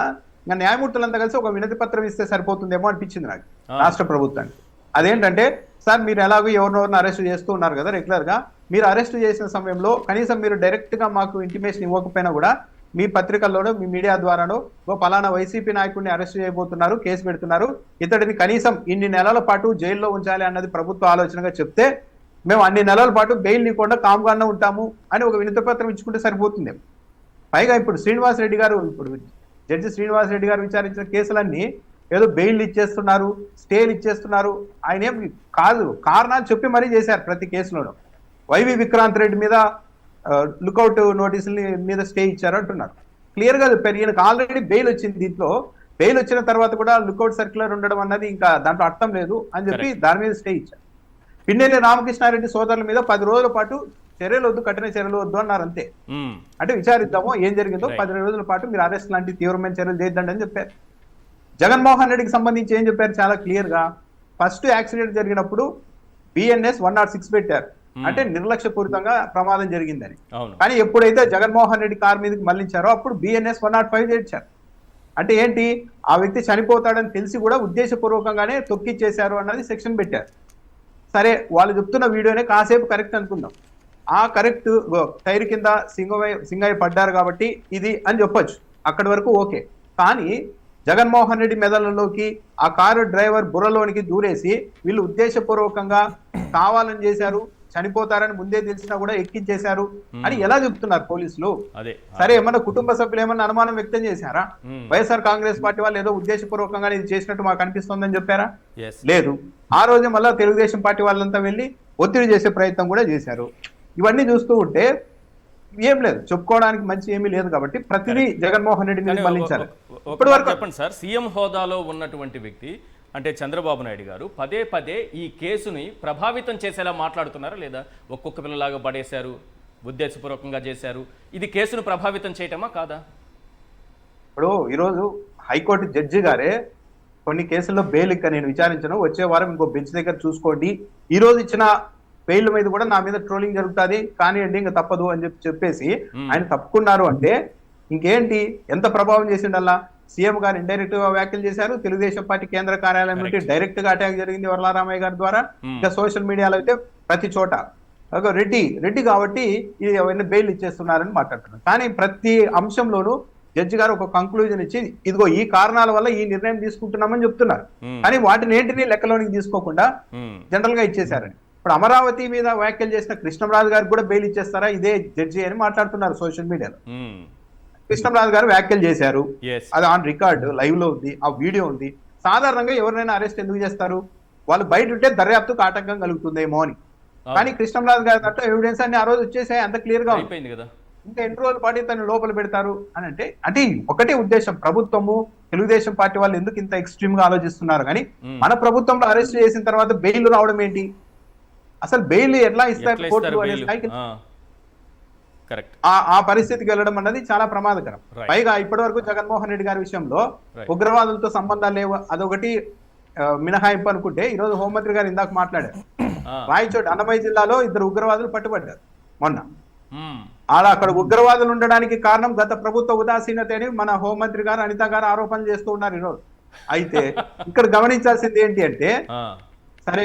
ఇంకా న్యాయమూర్తులంతా కలిసి ఒక వినతి పత్రం ఇస్తే సరిపోతుందేమో అనిపించింది నాకు రాష్ట్ర ప్రభుత్వానికి. అదేంటంటే సార్ మీరు ఎలాగో ఎవరినెవరిని అరెస్ట్ చేస్తూ ఉన్నారు కదా రెగ్యులర్ గా, మీరు అరెస్ట్ చేసిన సమయంలో కనీసం మీరు డైరెక్ట్ గా మాకు ఇంటిమేషన్ ఇవ్వకపోయినా కూడా మీ పత్రికల్లోనో మీ మీడియా ద్వారానో పలానా వైసీపీ నాయకుడిని అరెస్ట్ చేయబోతున్నారు, కేసు పెడుతున్నారు, ఇతడిని కనీసం ఇన్ని నెలల పాటు జైల్లో ఉంచాలి అన్నది ప్రభుత్వ ఆలోచనగా చెప్తే మేము అన్ని నెలల పాటు బెయిల్ నీకుండా కామ్గానే ఉంటాము అని ఒక వినతి పత్రం ఇచ్చుకుంటే సరిపోతుంది. పైగా ఇప్పుడు జడ్జి శ్రీనివాస్ రెడ్డి గారు విచారించిన కేసులన్నీ ఏదో బెయిల్ ఇచ్చేస్తున్నారు, స్టేలు ఇచ్చేస్తున్నారు, ఆయన ఏం కాదు కారణాలు చెప్పి మరీ చేశారు ప్రతి కేసులోనూ. వైవి విక్రాంత్ రెడ్డి మీద లుకౌట్ నోటీసుల మీద స్టే ఇచ్చారు అంటున్నారు. క్లియర్ గా చెప్పారు ఈయనకు ఆల్రెడీ బెయిల్ వచ్చింది. దీంట్లో బెయిల్ వచ్చిన తర్వాత కూడా లుకౌట్ సర్క్యులర్ ఉండడం అన్నది ఇంకా దాంట్లో అర్థం లేదు అని చెప్పి దాని మీద స్టే ఇచ్చారు. పిన్నెల్లి రామకృష్ణారెడ్డి సోదరుల మీద 10 రోజుల పాటు చర్యలు వద్దు, కఠిన చర్యలు వద్దు అన్నారు అంతే. అంటే విచారిద్దామో ఏం జరిగిందో 10 రోజుల పాటు మీరు అరెస్ట్ లాంటి తీవ్రమైన చర్యలు చేయొద్దండి అని చెప్పారు. జగన్మోహన్ రెడ్డికి సంబంధించి ఏం చెప్పారు చాలా క్లియర్ గా, ఫస్ట్ యాక్సిడెంట్ జరిగినప్పుడు బిఎన్ఎస్ 106 పెట్టారు, అంటే నిర్లక్ష్యపూరితంగా ప్రమాదం జరిగిందని. కానీ ఎప్పుడైతే జగన్మోహన్ రెడ్డి కారు మీదకి మళ్లించారో అప్పుడు బిఎన్ఎస్ 105 చేర్చారు. అంటే ఏంటి, ఆ వ్యక్తి చనిపోతాడని తెలిసి కూడా ఉద్దేశపూర్వకంగానే తొక్కిచ్చేశారు అన్నది సెక్షన్ పెట్టారు. సరే వాళ్ళు చెప్తున్న వీడియోనే కాసేపు కరెక్ట్ అనుకుందాం, ఆ కరెక్ట్ టైర్ కింద సింగయ్య పడ్డారు కాబట్టి ఇది అని చెప్పొచ్చు, అక్కడి వరకు ఓకే. కానీ జగన్మోహన్ రెడ్డి మెదళ్ళలోకి ఆ కారు డ్రైవర్ బుర్రలోనికి దూరేసి వీళ్ళు ఉద్దేశపూర్వకంగా కావాలని చేశారు, చనిపోతారని ముందే తెలిసినా కూడా ఎక్కించేశారు అని ఎలా చెప్తున్నారు పోలీసులు? సరే ఏమన్నా కుటుంబ సభ్యులు ఏమన్నా అనుమానం వ్యక్తం చేశారా? వైఎస్ఆర్ కాంగ్రెస్ పార్టీ వాళ్ళు ఏదో ఉద్దేశపూర్వకంగా ఇది చేసినట్టు మాకు అనిపిస్తోందని చెప్పారా? లేదు. ఆ రోజు మళ్ళా తెలుగుదేశం పార్టీ వాళ్ళంతా వెళ్ళి ఒత్తిడి చేసే ప్రయత్నం కూడా చేశారు. ఇవన్నీ చూస్తూ ఉంటే ఏం లేదు, చెప్పుకోవడానికి మంచి ఏమీ లేదు. కాబట్టి ప్రతిదీ జగన్మోహన్ రెడ్డి మీద మళ్లించారు. ఇప్పటి వరకు
చెప్పండి సార్, సీఎం హోదాలో ఉన్నటువంటి వ్యక్తి అంటే చంద్రబాబు నాయుడు గారు పదే పదే ఈ కేసుని ప్రభావితం చేసేలా మాట్లాడుతున్నారా లేదా? ఒక్కొక్క పిల్లలాగా పడేశారు, ఉద్దేశపూర్వకంగా చేశారు, ఇది కేసును ప్రభావితం చేయటమా కాదా?
ఇప్పుడు ఈరోజు హైకోర్టు జడ్జి గారే కొన్ని కేసుల్లో బెయిల్ ఇంకా నేను విచారించను, వచ్చే వారం ఇంకో బెంచ్ దగ్గర చూసుకోండి, ఈ రోజు ఇచ్చిన బెయిల్ మీద కూడా నా మీద ట్రోలింగ్ జరుగుతుంది కానివ్వండి ఇంకా తప్పదు అని చెప్పేసి ఆయన తప్పుకున్నారు అంటే ఇంకేంటి ఎంత ప్రభావం చేసిండల్లా సీఎం గారు ఇండైరెక్ట్ గా వ్యాఖ్యలు చేశారు తెలుగుదేశం పార్టీ కేంద్ర కార్యాలయం నుండి డైరెక్ట్ గా అటాక్ జరిగింది వరలారామయ్య గారి ద్వారా ఇంకా సోషల్ మీడియాలో అయితే ప్రతి చోట రెడ్డి కాబట్టి అవన్నీ బెయిల్ ఇచ్చేస్తున్నారని మాట్లాడుతున్నారు కానీ ప్రతి అంశంలోనూ జడ్జి గారు ఒక కంక్లూజన్ ఇచ్చి ఇదిగో ఈ కారణాల వల్ల ఈ నిర్ణయం తీసుకుంటున్నామని చెప్తున్నారు కానీ వాటిని ఏంటిని లెక్కలోనికి తీసుకోకుండా జనరల్ గా ఇచ్చేశారని ఇప్పుడు అమరావతి మీద వ్యాఖ్యలు చేసిన కృష్ణంరాజు గారికి కూడా బెయిల్ ఇచ్చేస్తారా ఇదే జడ్జి అని మాట్లాడుతున్నారు సోషల్ మీడియాలో కృష్ణంరాజు గారు వ్యాఖ్యలు చేశారు అది ఆన్ రికార్డ్ లైవ్ లో ఉంది ఆ వీడియో ఉంది సాధారణంగా ఎవరినైనా అరెస్ట్ ఎందుకు చేస్తారు వాళ్ళు బయట ఉంటే దర్యాప్తుకు ఆటంకం కలుగుతుందేమో అని కానీ కృష్ణంరాజు గారి దాంట్లో ఎవిడెన్స్ అన్ని ఆ రోజు వచ్చేసాయి అంత క్లియర్ గా
అయిపోయింది కదా
ఇంకా ఎన్ని రోజుల పాటు తను లోపల పెడతారు అని అంటే ఒకటే ఉద్దేశం ప్రభుత్వము తెలుగుదేశం పార్టీ వాళ్ళు ఎందుకు ఇంత ఎక్స్ట్రీమ్ గా ఆలోచిస్తున్నారు కానీ మన ప్రభుత్వంలో అరెస్ట్ చేసిన తర్వాత బెయిల్ రావడం ఏంటి అసలు బెయిల్ ఎట్లా ఇస్తారు కోర్టు అనే స్థాయికి ఆ పరిస్థితికి వెళ్ళడం అన్నది చాలా ప్రమాదకరం పైగా ఇప్పటి వరకు జగన్మోహన్ రెడ్డి గారి విషయంలో ఉగ్రవాదులతో సంబంధాలు లేవు అదొకటి మినహాయింపు అనుకుంటే ఈ రోజు హోంమంత్రి గారు ఇందాక మాట్లాడారు రాయచోటి అన్నమయ్య జిల్లాలో 2 ఉగ్రవాదులు పట్టుబడ్డారు మొన్న అక్కడ ఉగ్రవాదులు ఉండడానికి కారణం గత ప్రభుత్వ ఉదాసీనత అని మన హోంమంత్రి గారు అనిత గారు ఆరోపణలు చేస్తూ ఉన్నారు ఈరోజు అయితే ఇక్కడ గమనించాల్సింది ఏంటి అంటే సరే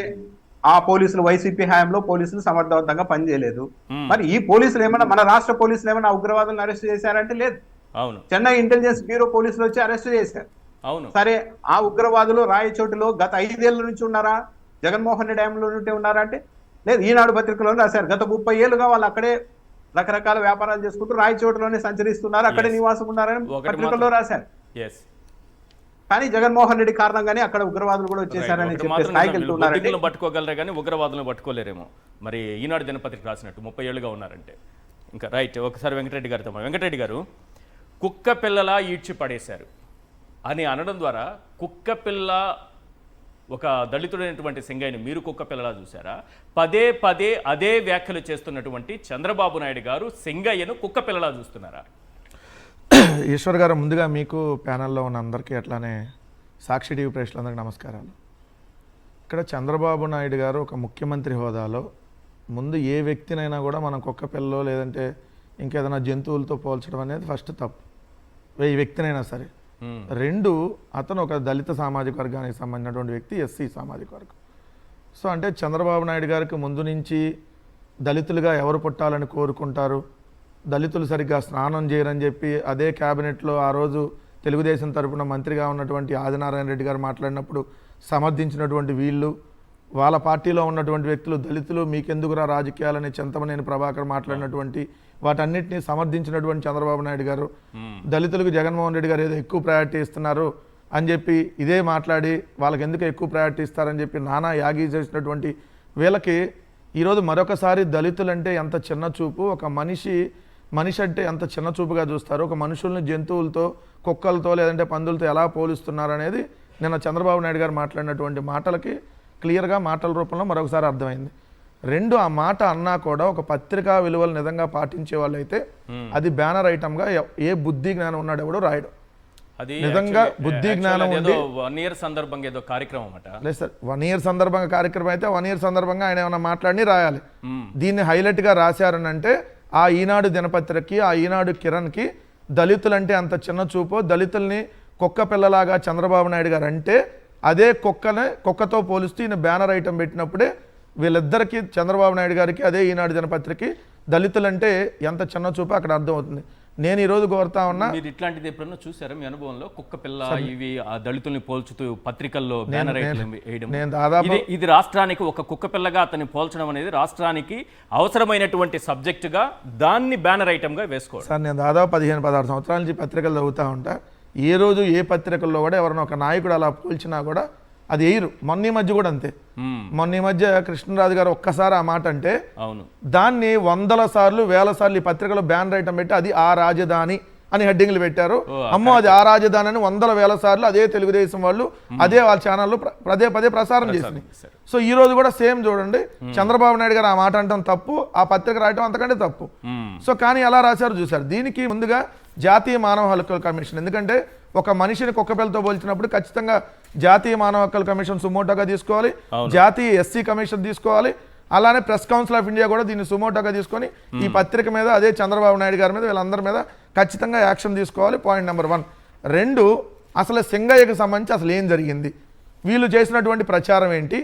ఆ పోలీసులు వైసీపీ హయాంలో పోలీసులు సమర్థవంతంగా పనిచేయలేదు మరి ఈ పోలీసులు ఏమన్నా మన రాష్ట్ర పోలీసులు ఏమన్నా ఉగ్రవాదులను అరెస్ట్ చేశారంటే లేదు చెన్నై ఇంటెలిజెన్స్ బ్యూరో పోలీసులు వచ్చి అరెస్ట్ చేశారు సరే ఆ ఉగ్రవాదులు రాయచోటిలో గత 5 ఏళ్ల నుంచి ఉన్నారా జగన్మోహన్ రెడ్డి హయాంలో నుండి ఉన్నారా అంటే లేదు ఈనాడు పత్రికలో రాశారు గత 30 ఏళ్లుగా వాళ్ళు అక్కడే రకరకాల వ్యాపారాలు చేసుకుంటూ రాయచోటిలోనే సంచరిస్తున్నారు అక్కడే నివాసం ఉన్నారని పత్రికల్లో రాశారు కానీ జగన్మోహన్ రెడ్డి కారణంగానే అక్కడ ఉగ్రవాదులు కూడా వచ్చేసారని చెప్పే స్థాయికి వెళ్తున్నారు
పట్టుకోగలరే కానీ ఉగ్రవాదులను పట్టుకోలేరేమో మరి ఈనాడు దినపత్రిక రాసినట్టు 30 ఏళ్ళుగా ఉన్నారంటే ఇంకా రైట్ ఒకసారి వెంకటరెడ్డి గారితో వెంకటరెడ్డి గారు కుక్క పిల్లలా ఈడ్చి పడేశారు అని అనడం ద్వారా కుక్క పిల్ల ఒక దళితుడైనటువంటి సింగయ్యని మీరు కుక్క పిల్లలా చూసారా పదే పదే అదే వ్యాఖ్యలు చేస్తున్నటువంటి చంద్రబాబు నాయుడు గారు సింగయ్యను కుక్క పిల్లలా చూస్తున్నారా
ఈశ్వర్ గారు ముందుగా మీకు ప్యానెల్లో ఉన్న అందరికీ అట్లానే సాక్షి టీవీ ప్రేక్షకులందరికీ నమస్కారాలు ఇక్కడ చంద్రబాబు నాయుడు గారు ఒక ముఖ్యమంత్రి హోదాలో ముందు ఏ వ్యక్తినైనా కూడా మనం కుక్క పిల్లలో లేదంటే ఇంకేదైనా జంతువులతో పోల్చడం అనేది ఫస్ట్ తప్పు ఏ వ్యక్తినైనా సరే 2 అతను ఒక దళిత సామాజిక వర్గానికి సంబంధించినటువంటి వ్యక్తి ఎస్సీ సామాజిక వర్గం సో అంటే చంద్రబాబు నాయుడు గారికి ముందు నుంచి దళితులుగా ఎవరు పుట్టాలని కోరుకుంటారు దళితులు సరిగ్గా స్నానం చేయరని చెప్పి అదే క్యాబినెట్లో ఆ రోజు తెలుగుదేశం తరపున మంత్రిగా ఉన్నటువంటి ఆదినారాయణ రెడ్డి గారు మాట్లాడినప్పుడు సమర్థించినటువంటి వీళ్ళు వాళ్ళ పార్టీలో ఉన్నటువంటి వ్యక్తులు దళితులు మీకెందుకురా రాజకీయాలని చింతమనేని ప్రభాకర్ మాట్లాడినటువంటి వాటన్నిటిని సమర్థించినటువంటి చంద్రబాబు నాయుడు గారు దళితులకు జగన్మోహన్ రెడ్డి గారు ఏదో ఎక్కువ ప్రయారిటీ ఇస్తున్నారు అని చెప్పి ఇదే మాట్లాడి వాళ్ళకి ఎందుకు ఎక్కువ ప్రయారిటీ ఇస్తారని చెప్పి నానా యాగి చేసినటువంటి వీళ్ళకి ఈరోజు మరొకసారి దళితులంటే ఎంత చిన్న చూపు ఒక మనిషి అంటే ఎంత చిన్న చూపుగా చూస్తారు ఒక మనుషుల్ని జంతువులతో కుక్కలతో లేదంటే పందులతో ఎలా పోలుస్తున్నారు అనేది నిన్న చంద్రబాబు నాయుడు గారు మాట్లాడినటువంటి మాటలకి క్లియర్గా మాటల రూపంలో మరొకసారి అర్థమైంది 2 ఆ మాట అన్నా కూడా ఒక పత్రికా విలువలు నిజంగా పాటించే వాళ్ళైతే అది బ్యానర్ ఐటమ్గా ఏ బుద్ధి జ్ఞానం ఉన్నాడు ఎవడో రాయడు
అది
నిజంగా బుద్ధి జ్ఞానం ఉంది
1 year సందర్భంగా ఏదో కార్యక్రమం అట
లేదు సార్ 1 year సందర్భంగా కార్యక్రమం అయితే 1 year సందర్భంగా ఆయన ఏమైనా మాట్లాడి రాయాలి దీన్ని హైలైట్గా రాశారని అంటే ఆ ఈనాడు దినపత్రికకి ఆ ఈనాడు కిరణ్కి దళితులంటే అంత చిన్న చూపో దళితుల్ని కుక్క పిల్లలాగా చంద్రబాబు నాయుడు గారు అంటే అదే కుక్కతో పోలిస్తూ ఈయన బ్యానర్ ఐటమ్ పెట్టినప్పుడే వీళ్ళిద్దరికీ చంద్రబాబు నాయుడు గారికి అదే ఈనాడు దినపత్రికకి దళితులంటే ఎంత చిన్న చూపో అక్కడ అర్థమవుతుంది నేను ఈరోజు కోరుతా ఉన్నా
మీరు ఇట్లాంటిది ఎప్పుడన్నా చూసారా మీ అనుభవంలో కుక్క పిల్ల ఇవి ఆ దళితుల్ని పోల్చుతూ పత్రికల్లో బ్యానర్ ఐటమ్ వేయడం ఇది రాష్ట్రానికి ఒక కుక్క పిల్లగా అతన్ని పోల్చడం అనేది రాష్ట్రానికి అవసరమైనటువంటి సబ్జెక్టుగా దాన్ని బ్యానర్ ఐటమ్గా వేసుకోవాలి
సార్ నేను దాదాపు 15-16 సంవత్సరాల నుంచి పత్రికలు చదువుతూ ఉంటా ఏ రోజు ఏ పత్రికల్లో కూడా ఎవరైనా ఒక నాయకుడు అలా పోల్చినా కూడా అది వేయరు మొన్న ఈ మధ్య కూడా అంతే మొన్న ఈ మధ్య కృష్ణరాజు గారు ఒక్కసారి ఆ మాట అంటే దాన్ని 100 సార్లు 1000 సార్లు ఈ పత్రికలో బ్యానర్ ఐటమ్ పెట్టి అది ఆ రాజధాని అని హెడ్డింగ్లు పెట్టారు అమ్మో అది ఆ రాజధాని అని 100,000 సార్లు అదే తెలుగుదేశం వాళ్ళు అదే వాళ్ళ ఛానల్లో పదే ప్రసారం చేసింది సో ఈ రోజు కూడా సేమ్ చూడండి చంద్రబాబు నాయుడు గారు ఆ మాట అంటాం తప్పు ఆ పత్రిక రాయటం అంతకంటే తప్పు సో కానీ ఎలా రాశారు చూశారు దీనికి ముందుగా జాతీయ మానవ హక్కుల కమిషన్ ఎందుకంటే ఒక మనిషిని కుక్కపిల్లతో పోల్చినప్పుడు ఖచ్చితంగా జాతీయ మానవ హక్కుల కమిషన్ సుమోటోగా తీసుకోవాలి జాతీయ ఎస్సీ కమిషన్ తీసుకోవాలి అలానే ప్రెస్ కౌన్సిల్ ఆఫ్ ఇండియా కూడా దీన్ని సుమోటోగా తీసుకొని ఈ పత్రిక మీద అదే చంద్రబాబు నాయుడు గారి మీద వీళ్ళందరి మీద ఖచ్చితంగా యాక్షన్ తీసుకోవాలి. Point number 1. 2, అసలు సింగయ్యకు సంబంధించి అసలు ఏం జరిగింది, వీళ్ళు చేసినటువంటి ప్రచారం ఏంటి,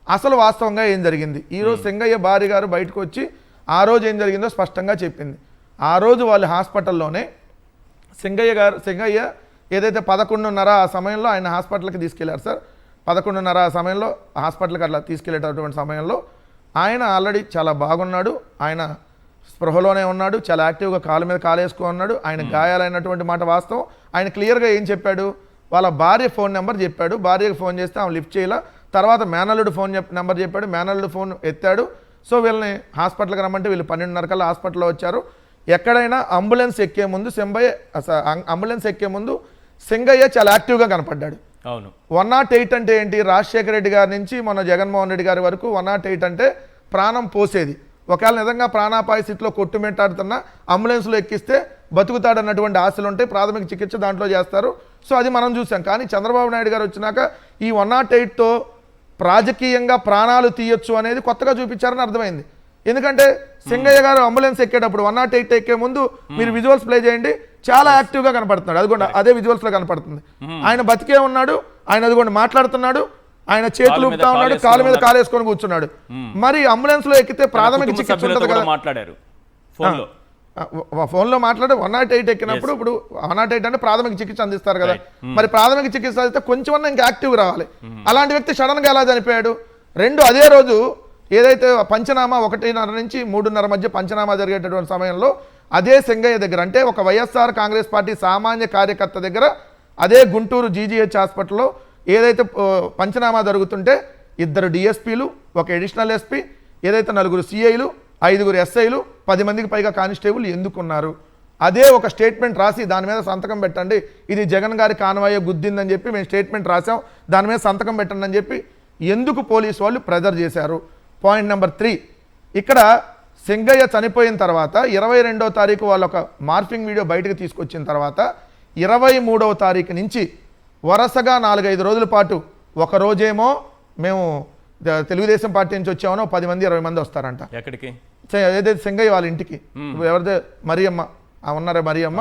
అసలు వాస్తవంగా ఏం జరిగింది. ఈరోజు సింగయ్య భార్య గారు బయటకు వచ్చి ఆ రోజు ఏం జరిగిందో స్పష్టంగా చెప్పింది. ఆ రోజు వాళ్ళు హాస్పిటల్లోనే సింగయ్య ఏదైతే 11:30 ఆ సమయంలో ఆయన హాస్పిటల్కి తీసుకెళ్లారు సార్. 11:30 ఆ సమయంలో హాస్పిటల్కి అట్లా తీసుకెళ్లేటటువంటి సమయంలో ఆయన ఆల్రెడీ చాలా బాగున్నాడు, ఆయన స్పృహలోనే ఉన్నాడు, చాలా యాక్టివ్గా కాలు మీద కాలేసుకుని ఉన్నాడు. ఆయన గాయాలైనటువంటి మాట వాస్తవం. ఆయన క్లియర్గా ఏం చెప్పాడు, వాళ్ళ భార్య ఫోన్ నెంబర్ చెప్పాడు, భార్యకు ఫోన్ చేస్తే ఆమె లిఫ్ట్ చేయాల. తర్వాత మేనల్లుడు ఫోన్ నెంబర్ చెప్పాడు, మేనల్లుడు ఫోన్ ఎత్తాడు. సో వీళ్ళని హాస్పిటల్కి రమ్మంటే వీళ్ళు 12:30 కల్లా హాస్పిటల్లో వచ్చారు. ఎక్కడైనా అంబులెన్స్ ఎక్కే ముందు సింగయ్య చాలా యాక్టివ్గా కనపడ్డాడు.
అవును.
108 అంటే ఏంటి, రాజశేఖర రెడ్డి గారి నుంచి మన జగన్మోహన్ రెడ్డి గారి వరకు 108 అంటే ప్రాణం పోసేది. ఒకవేళ నిజంగా ప్రాణాపాయ స్థితిలో కొట్టుమిట్టాడుతున్నా అంబులెన్స్లో ఎక్కిస్తే బతుకుతాడన్నటువంటి ఆశలు ఉంటాయి, ప్రాథమిక చికిత్స దాంట్లో చేస్తారు. సో అది మనం చూసాం. కానీ చంద్రబాబు నాయుడు గారు వచ్చినాక ఈ 108తో రాజకీయంగా ప్రాణాలు తీయొచ్చు అనేది కొత్తగా చూపించారని అర్థమైంది. ఎందుకంటే సింగయ్య గారు అంబులెన్స్ ఎక్కేటప్పుడు 108 ఎక్కే ముందు మీరు విజువల్స్ ప్లే చేయండి, చాలా యాక్టివ్గా కనపడుతున్నాడు. అదిగోండి అదే విజువల్స్లో కనపడుతుంది. ఆయన బతికే ఉన్నాడు, ఆయన అదిగోండి మాట్లాడుతున్నాడు, ఆయన చేతులు ఊపుతా ఉన్నాడు, కాలు మీద కాలేసుకొని కూర్చున్నాడు. మరి అంబులెన్స్ లో ఎక్కితే ప్రాథమిక చికిత్స ఉంటుంది కదా,
మాట్లాడారు
ఫోన్లో మాట్లాడి 108 ఎక్కినప్పుడు ఇప్పుడు 108 అంటే ప్రాథమిక చికిత్స అందిస్తారు కదా, మరి ప్రాథమిక చికిత్స అయితే కొంచెం ఇంకా యాక్టివ్ రావాలి. అలాంటి వ్యక్తి సడన్ గా ఎలా చనిపోయాడు. 2, అదే రోజు ఏదైతే పంచనామా 1:30 నుంచి 3:30 మధ్య పంచనామా జరిగేటటువంటి సమయంలో అదే సింగయ్య దగ్గర, అంటే ఒక వైఎస్ఆర్ కాంగ్రెస్ పార్టీ సామాన్య కార్యకర్త దగ్గర అదే గుంటూరు జీజీహెచ్ హాస్పిటల్లో ఏదైతే పంచనామా జరుగుతుంటే 2 డిఎస్పీలు, 1 అడిషనల్ ఎస్పీ, ఏదైతే 4 సిఐలు, 5 ఎస్ఐలు, 10 మందికి పైగా కానిస్టేబుల్ ఎందుకున్నారు. అదే ఒక స్టేట్మెంట్ రాసి దాని మీద సంతకం పెట్టండి, ఇది జగన్ గారి కాన్వాయ్ గుద్దిందని చెప్పి మేము స్టేట్మెంట్ రాసాం, దాని మీద సంతకం పెట్టండి అని చెప్పి ఎందుకు పోలీసు వాళ్ళు ప్రెజర్ చేశారు. పాయింట్ నెంబర్ 3, ఇక్కడ సింగయ్య చనిపోయిన తర్వాత 22వ తారీఖు వాళ్ళు ఒక మార్ఫింగ్ వీడియో బయటకు తీసుకొచ్చిన తర్వాత 23వ తారీఖు నుంచి వరుసగా 4-5 రోజుల పాటు, ఒక రోజేమో మేము తెలుగుదేశం పార్టీ నుంచి వచ్చామనో 10 మంది 20 మంది వస్తారంట.
ఎక్కడికి?
ఏదైతే సింగయ్య వాళ్ళ ఇంటికి, ఎవరిదే మరియమ్మ ఉన్నారే మరియమ్మ,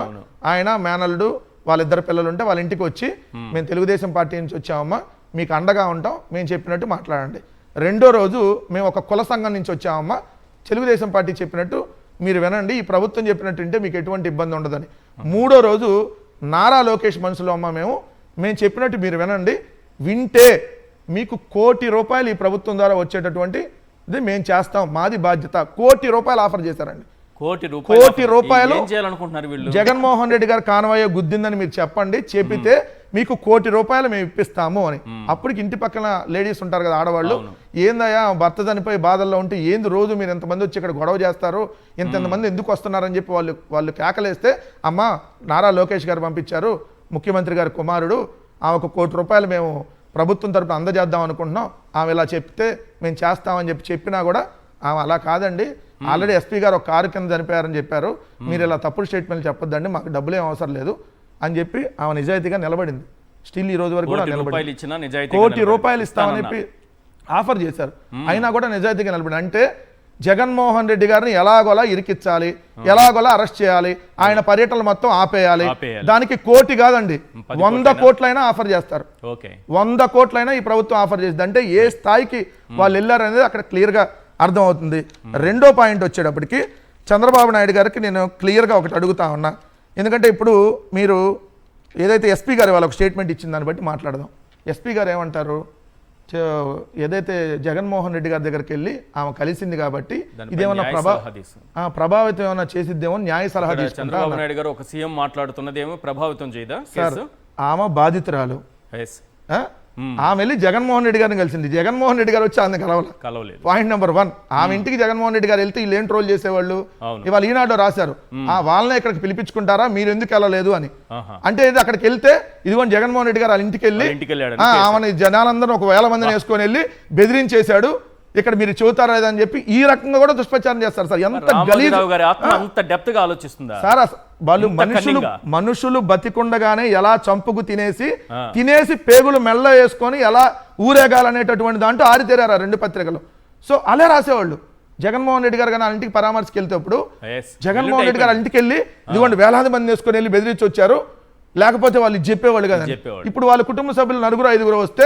ఆయన మేనల్లుడు వాళ్ళిద్దరు పిల్లలు ఉంటే వాళ్ళ ఇంటికి వచ్చి మేము తెలుగుదేశం పార్టీ నుంచి వచ్చామమ్మా, మీకు అండగా ఉంటాం, మేము చెప్పినట్టు మాట్లాడండి. 2వ రోజు మేము ఒక కుల సంఘం నుంచి వచ్చామమ్మా, తెలుగుదేశం పార్టీ చెప్పినట్టు మీరు వినండి, ఈ ప్రభుత్వం చెప్పినట్టు వింటే మీకు ఎటువంటి ఇబ్బంది ఉండదని. 3వ రోజు నారా లోకేష్ మనసులో అమ్మ మేము చెప్పినట్టు మీరు వినండి, వింటే మీకు ₹1 కోటి ఈ ప్రభుత్వం ద్వారా వచ్చేటటువంటి ఇది మేము చేస్తాం, మాది బాధ్యత. ₹1 కోటి ఆఫర్ చేశారండి. ₹1 కోటి జగన్మోహన్ రెడ్డి గారు కాన్వాయ్ గుద్దిందని మీరు చెప్పండి, చెప్పితే మీకు ₹1 కోటి మేము ఇప్పిస్తాము అని. అప్పటికి ఇంటి పక్కన లేడీస్ ఉంటారు కదా, ఆడవాళ్ళు, ఏందయ్యా భర్త చనిపోయి బాధల్లో ఉంటే ఏంది రోజు మీరు ఎంతమంది వచ్చి ఇక్కడ గొడవ చేస్తారు, ఇంతమంది ఎందుకు వస్తున్నారని చెప్పి వాళ్ళు కేకలేస్తే, అమ్మ నారా లోకేష్ గారు పంపించారు, ముఖ్యమంత్రి గారి కుమారుడు, ఆమెకు ₹1 కోటి మేము ప్రభుత్వం తరపున అందజేద్దాం అనుకుంటున్నాం, ఆమె ఇలా చెప్తే మేము చేస్తామని చెప్పినా కూడా ఆమె అలా కాదండి, ఆల్రెడీ ఎస్పీ గారు ఒక కారు కింద చనిపోయారని చెప్పారు, మీరు ఇలా తప్పుడు స్టేట్మెంట్ చెప్పొద్దండి, మాకు డబ్బులు ఏం అవసరం లేదు అని చెప్పి ఆమె నిజాయితీగా నిలబడింది. స్టిల్ ఈ రోజు వరకు కూడా నిలబడింది. ₹1 ఇస్తామని చెప్పి ఆఫర్ చేశారు, అయినా కూడా నిజాయితీగా నిలబడి. అంటే జగన్మోహన్ రెడ్డి గారిని ఎలాగోలా ఇరికించాలి, ఎలాగోలా అరెస్ట్ చేయాలి, ఆయన పర్యటనలు మొత్తం ఆపేయాలి. దానికి ₹1 కోటి కాదండి, 100 కోట్లైనా ఆఫర్ చేస్తారు. 100 కోట్లైనా ఈ ప్రభుత్వం ఆఫర్ చేసింది. అంటే ఏ స్థాయికి వాళ్ళు వెళ్ళారు అనేది అక్కడ క్లియర్గా అర్థమవుతుంది. 2వ పాయింట్ వచ్చేటప్పటికి చంద్రబాబు నాయుడు గారికి నేను క్లియర్గా ఒకటి అడుగుతా ఉన్నా, ఎందుకంటే ఇప్పుడు మీరు ఏదైతే ఎస్పీ గారు వాళ్ళ ఒక స్టేట్మెంట్ ఇచ్చిన దాన్ని బట్టి మాట్లాడదాం. ఎస్పీ గారు ఏమంటారు, ఏదైతే జగన్మోహన్ రెడ్డి గారి దగ్గరికి వెళ్ళి ఆమె కలిసింది కాబట్టి ఇదేమన్నా ప్రభావితం ఏమన్నా చేసిద్దేమో న్యాయ సలహా తీసుకుంటా.
చంద్రబాబు నాయుడు గారు ఒక సీఎం మాట్లాడుతున్నదేమో ప్రభావితం చేయదా
సార్? ఆమె బాధితురాలు, ఆమె వెళ్ళి జగన్మోహన్ రెడ్డి గారిని కలిసింది, జగన్మోహన్ రెడ్డి గారు వచ్చి ఆమె కలవలేదు. పాయింట్ నెంబర్ 1, ఆమె ఇంటికి జగన్మోహన్ రెడ్డి గారు వెళ్తే వీళ్ళు ఏం ట్రోల్ చేసేవాళ్ళు, ఇవాళ ఈనాడు రాశారు, వాళ్ళనే ఇక్కడికి పిలిపించుకుంటారా మీరు ఎందుకు వెళ్ళలేదు అని. అంటే ఇది అక్కడికి వెళ్తే ఇదిగోండి జగన్మోహన్ రెడ్డి గారు వాళ్ళ ఇంటికి వెళ్ళి ఆమెను జనాలందరూ 1000 మందిని వేసుకొని వెళ్ళి బెదిరించేశాడు, ఇక్కడ మీరు చెబుతారా లేదని చెప్పి ఈ రకంగా కూడా దుష్ప్రచారం చేస్తారు సార్. ఎంత
ఆలోచిస్తుందా
సార్? వాళ్ళు మనుషులు బతికుండగానే ఎలా చంపుకు తినేసి పేగులు మెల్ల వేసుకొని ఎలా ఊరేగాలనేటటువంటి దాంట్లో ఆరితేరారు 2 పత్రికలు. సో అలా రాసేవాళ్ళు. జగన్మోహన్ రెడ్డి గారు కానీ వాళ్ళ ఇంటికి పరామర్శకి వెళ్తేప్పుడు
Yes.
జగన్మోహన్ రెడ్డి గారు వాళ్ళ ఇంటికి వెళ్ళి ఇదిగోండి వేలాది మంది వేసుకొని వెళ్ళి బెదిరించి వచ్చారు, లేకపోతే వాళ్ళు ఇది చెప్పేవాళ్ళు కదా.
చెప్పేవాళ్ళు.
ఇప్పుడు వాళ్ళ కుటుంబ సభ్యులు 4-5 వస్తే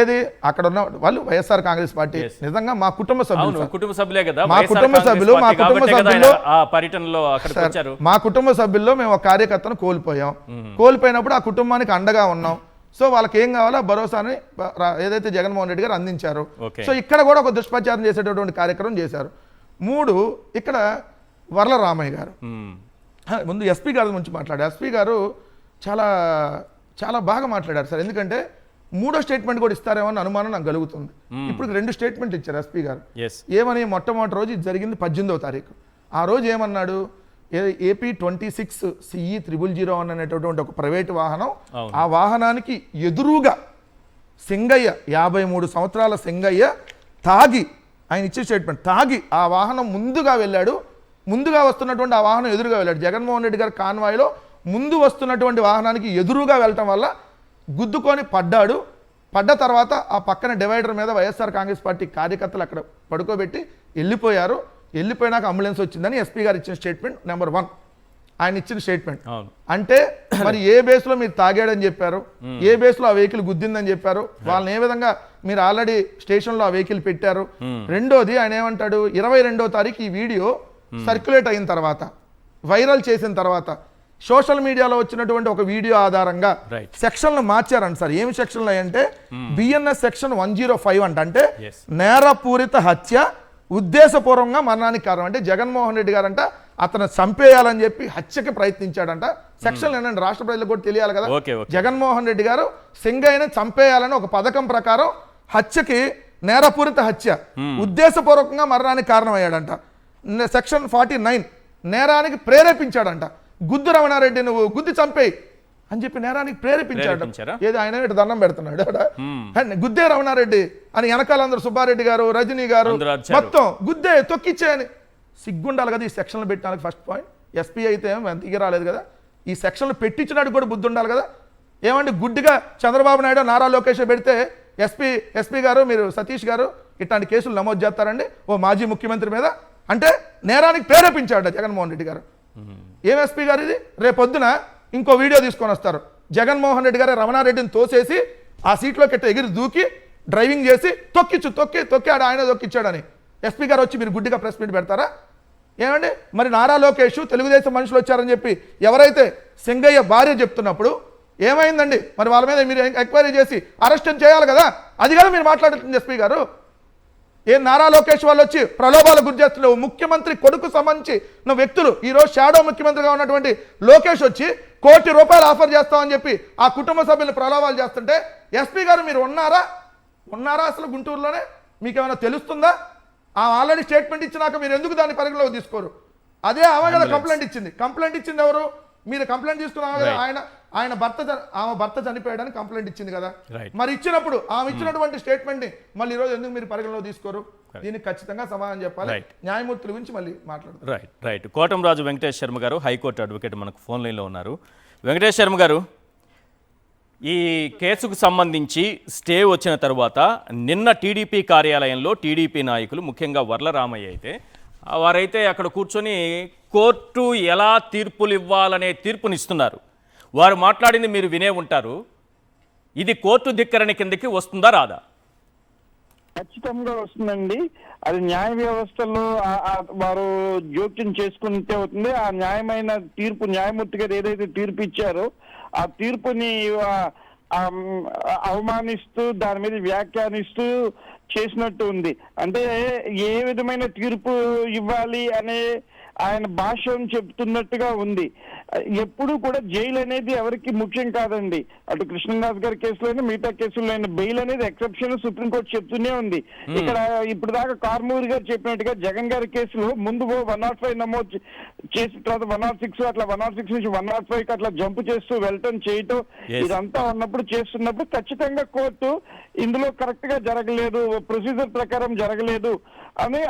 ఏది అక్కడ ఉన్న వాళ్ళు వైఎస్ఆర్ కాంగ్రెస్ పార్టీ నిజంగా మా కుటుంబ సభ్యులు
అవును,
సార్.
కుటుంబ సభ్యులే కదా,
మా
వైఎస్ఆర్
కుటుంబ
కాంగ్రెస్
సభ్యులు, మా
పార్టీ
కుటుంబ
కాబట్టే కదా
సభ్యులు
ఆయన ఆ పర్యటనలో అక్కడికి
సార్,
వచ్చారు.
మా కుటుంబ సభ్యుల్లో మేము ఒక కార్యకర్తను కోల్పోయాం. కోల్పోయినప్పుడు ఆ కుటుంబానికి అండగా ఉన్నాం. సో వాళ్ళకి ఏం కావాలో ఆ భరోసాని ఏదైతే జగన్మోహన్ రెడ్డి గారు అందించారు.
Okay.
సో ఇక్కడ కూడా ఒక దుష్ప్రచారం చేసేటటువంటి కార్యక్రమం చేశారు. 3 ఇక్కడ వర్ల రామయ్య గారు ముందు ఎస్పీ గారి గురించి మాట్లాడారు. ఎస్పీ గారు చాలా చాలా బాగా మాట్లాడారు సార్. ఎందుకంటే 3వ స్టేట్మెంట్ కూడా ఇస్తారేమో అని అనుమానం నాకు కలుగుతుంది. ఇప్పుడు 2 స్టేట్మెంట్ ఇచ్చారు ఎస్పీ గారు.
Yes.
ఏమని మొట్టమొదటి రోజు ఇది జరిగింది 18వ తారీఖు. ఆ రోజు ఏమన్నాడు, AP 26 CE 000 అనేటటువంటి ఒక ప్రైవేటు వాహనం, ఆ వాహనానికి ఎదురుగా సింగయ్య 53 సంవత్సరాల సింగయ్య తాగి, ఆయన ఇచ్చే స్టేట్మెంట్, తాగి ఆ వాహనం ముందుగా వెళ్ళాడు, ముందుగా వస్తున్నటువంటి ఆ వాహనం ఎదురుగా వెళ్ళాడు. జగన్మోహన్ రెడ్డి గారి కాన్వాయ్లో ముందు వస్తున్నటువంటి వాహనానికి ఎదురుగా వెళ్ళటం వల్ల గుద్దుకొని పడ్డాడు. పడ్డ తర్వాత ఆ పక్కన డివైడర్ మీద వైఎస్ఆర్ కాంగ్రెస్ పార్టీ కార్యకర్తలు అక్కడ పడుకోబెట్టి వెళ్ళిపోయారు. వెళ్ళిపోయినాక అంబులెన్స్ వచ్చిందని ఎస్పీ గారు ఇచ్చిన స్టేట్మెంట్ నెంబర్ 1 ఆయన ఇచ్చిన స్టేట్మెంట్. అంటే మరి ఏ బేస్లో మీరు తాగాడని చెప్పారు, ఏ బేస్లో ఆ వెహికల్ గుద్దిందని చెప్పారు, వాళ్ళని ఏ విధంగా మీరు ఆల్రెడీ స్టేషన్లో ఆ వెహికల్ పెట్టారు. రెండోది ఆయన ఏమంటాడు, 22వ తారీఖు ఈ వీడియో సర్క్యులేట్ అయిన తర్వాత, వైరల్ చేసిన తర్వాత సోషల్ మీడియాలో వచ్చినటువంటి ఒక వీడియో ఆధారంగా సెక్షన్లు మార్చారంట సార్. ఏమి సెక్షన్లు అంటే బిఎన్ఎస్ సెక్షన్ 105 అంటే నేరపూరిత హత్య ఉద్దేశపూర్వకంగా మరణానికి కారణం. అంటే జగన్మోహన్ రెడ్డి గారంట అతను చంపేయాలని చెప్పి హత్యకి ప్రయత్నించాడంట. సెక్షన్ ఏంటంటే రాష్ట్ర ప్రజలకు కూడా తెలియాలి కదా. జగన్మోహన్ రెడ్డి గారు సింగయ్యని చంపేయాలని ఒక పథకం ప్రకారం హత్యకి, నేరపూరిత హత్య ఉద్దేశపూర్వకంగా మరణానికి కారణమయ్యాడంట. సెక్షన్ 49 నేరానికి ప్రేరేపించాడంట. గుద్దు రమణారెడ్డి నువ్వు గుద్ది చంపేయి అని చెప్పి నేరానికి ప్రేరేపించాడు. ఏదో ఆయన ఇటు దండం పెడుతున్నాడు గుద్దే రమణారెడ్డి అని, వెనకాలందరూ సుబ్బారెడ్డి గారు, రజనీ గారు మొత్తం గుద్దే తొక్కిచ్చేయని. సిగ్గుండాలి కదా ఈ సెక్షన్లు పెట్టడానికి. ఫస్ట్ పాయింట్, ఎస్పీ అయితే దిగి రాలేదు కదా, ఈ సెక్షన్లు పెట్టించినట్టు కూడా బుద్ధి ఉండాలి కదా. ఏమంటే గుడ్డిగా చంద్రబాబు నాయుడు, నారా లోకేష్ పెడితే ఎస్పీ గారు, మీరు సతీష్ గారు ఇట్లాంటి కేసులు నమోదు చేస్తారండి ఓ మాజీ ముఖ్యమంత్రి మీద అంటే నేరానికి ప్రేరేపించాడు జగన్మోహన్ రెడ్డి గారు. ఏం ఎస్పీ గారు ఇది? రేపొద్దున ఇంకో వీడియో తీసుకొని వస్తారు. జగన్మోహన్ రెడ్డి గారు రమణారెడ్డిని తోసేసి ఆ సీట్లో కెట్ట ఎగిరి దూకి డ్రైవింగ్ చేసి తొక్కాడు, ఆయన తొక్కిచ్చాడని ఎస్పీ గారు వచ్చి మీరు గుడ్డిగా ప్రెస్ మీట్ పెడతారా? ఏమండి మరి నారా లోకేష్ తెలుగుదేశం మనుషులు వచ్చారని చెప్పి ఎవరైతే సింగయ్య భార్య చెప్తున్నప్పుడు ఏమైందండి? మరి వాళ్ళ మీద మీరు ఎంక్వైరీ చేసి అరెస్ట్ చేయాలి కదా. అది కదా మీరు మాట్లాడుతుంది ఎస్పీ గారు. ఏ నారా లోకేష్ వాళ్ళు వచ్చి ప్రలోభాలకు గురి చేస్తున్నారు. ముఖ్యమంత్రి కొడుకు సంబంధించిన వ్యక్తులు ఈరోజు షాడో ముఖ్యమంత్రిగా ఉన్నటువంటి లోకేష్ వచ్చి ₹1 కోటి ఆఫర్ చేస్తామని చెప్పి ఆ కుటుంబ సభ్యులు ప్రలోభాలు చేస్తుంటే ఎస్పీ గారు మీరు ఉన్నారా అసలు గుంటూరులోనే? మీకు ఏమైనా తెలుస్తుందా? ఆ ఆల్రెడీ స్టేట్మెంట్ ఇచ్చినాక మీరు ఎందుకు దాన్ని పరిగణలోకి తీసుకోరు? అదే ఆమె కదా కంప్లైంట్ ఇచ్చింది ఎవరు? మీరు కంప్లైంట్ తీసుకున్నాము కదా. ఆమె భర్త చనిపోయాడని కంప్లైంట్ ఇచ్చింది కదా. మరి ఇచ్చినప్పుడు ఆమె ఇచ్చినటువంటి స్టేట్మెంట్ ని మళ్ళీ ఈరోజు ఎందుకు మీరు పరిగణలో తీసుకోరు? దీనికి ఖచ్చితంగా సమాధానం చెప్పాలి. న్యాయమూర్తుల గురించి మళ్ళీ మాట్లాడుతారు.
రైట్. కోటంరాజు వెంకటేష్ శర్మ గారు, హైకోర్టు అడ్వకేట్, మనకు ఫోన్ లైన్లో ఉన్నారు. వెంకటేష్ శర్మ గారు, ఈ కేసుకు సంబంధించి స్టే వచ్చిన తర్వాత నిన్న టీడీపీ కార్యాలయంలో టీడీపీ నాయకులు, ముఖ్యంగా వర్ల రామయ్య వారైతే అక్కడ కూర్చొని కోర్టు ఎలా తీర్పులు ఇవ్వాలనే తీర్పునిస్తున్నారు. వారు మాట్లాడింది మీరు వినే ఉంటారు. ఇది కోర్టు ధిక్కరణ కిందకి వస్తుందా రాదా?
ఖచ్చితంగా వస్తుందండి. అది న్యాయ వ్యవస్థలో వారు జోక్యం చేసుకుంటే అవుతుంది. ఆ న్యాయమైన తీర్పు న్యాయమూర్తి గారు ఏదైతే తీర్పు ఇచ్చారో ఆ తీర్పుని అవమానిస్తూ దాని మీద వ్యాఖ్యానిస్తూ చేసినట్టు ఉంది. అంటే ఏ విధమైన తీర్పు ఇవ్వాలి అనే ఆయన భాష్యం చెప్తున్నట్టుగా ఉంది. ఎప్పుడు కూడా జైలు అనేది ఎవరికి ముఖ్యం కాదండి. అటు కృష్ణదాస్ గారి కేసులోనే మిగతా కేసుల్లో బెయిల్ అనేది ఎక్సెప్షన్ సుప్రీంకోర్టు చెప్తూనే ఉంది. ఇక్కడ ఇప్పుడు దాకా కార్మూరి గారు చెప్పినట్టుగా జగన్ గారి కేసులో ముందు 105 నమోదు చేసి తర్వాత 106 అట్లా 106 నుంచి 105 అట్లా జంప్ చేస్తూ వెళ్ళటం చేయటం ఇదంతా చేస్తున్నప్పుడు ఖచ్చితంగా కోర్టు ఇందులో కరెక్ట్ గా జరగలేదు, ప్రొసీజర్ ప్రకారం జరగలేదు అని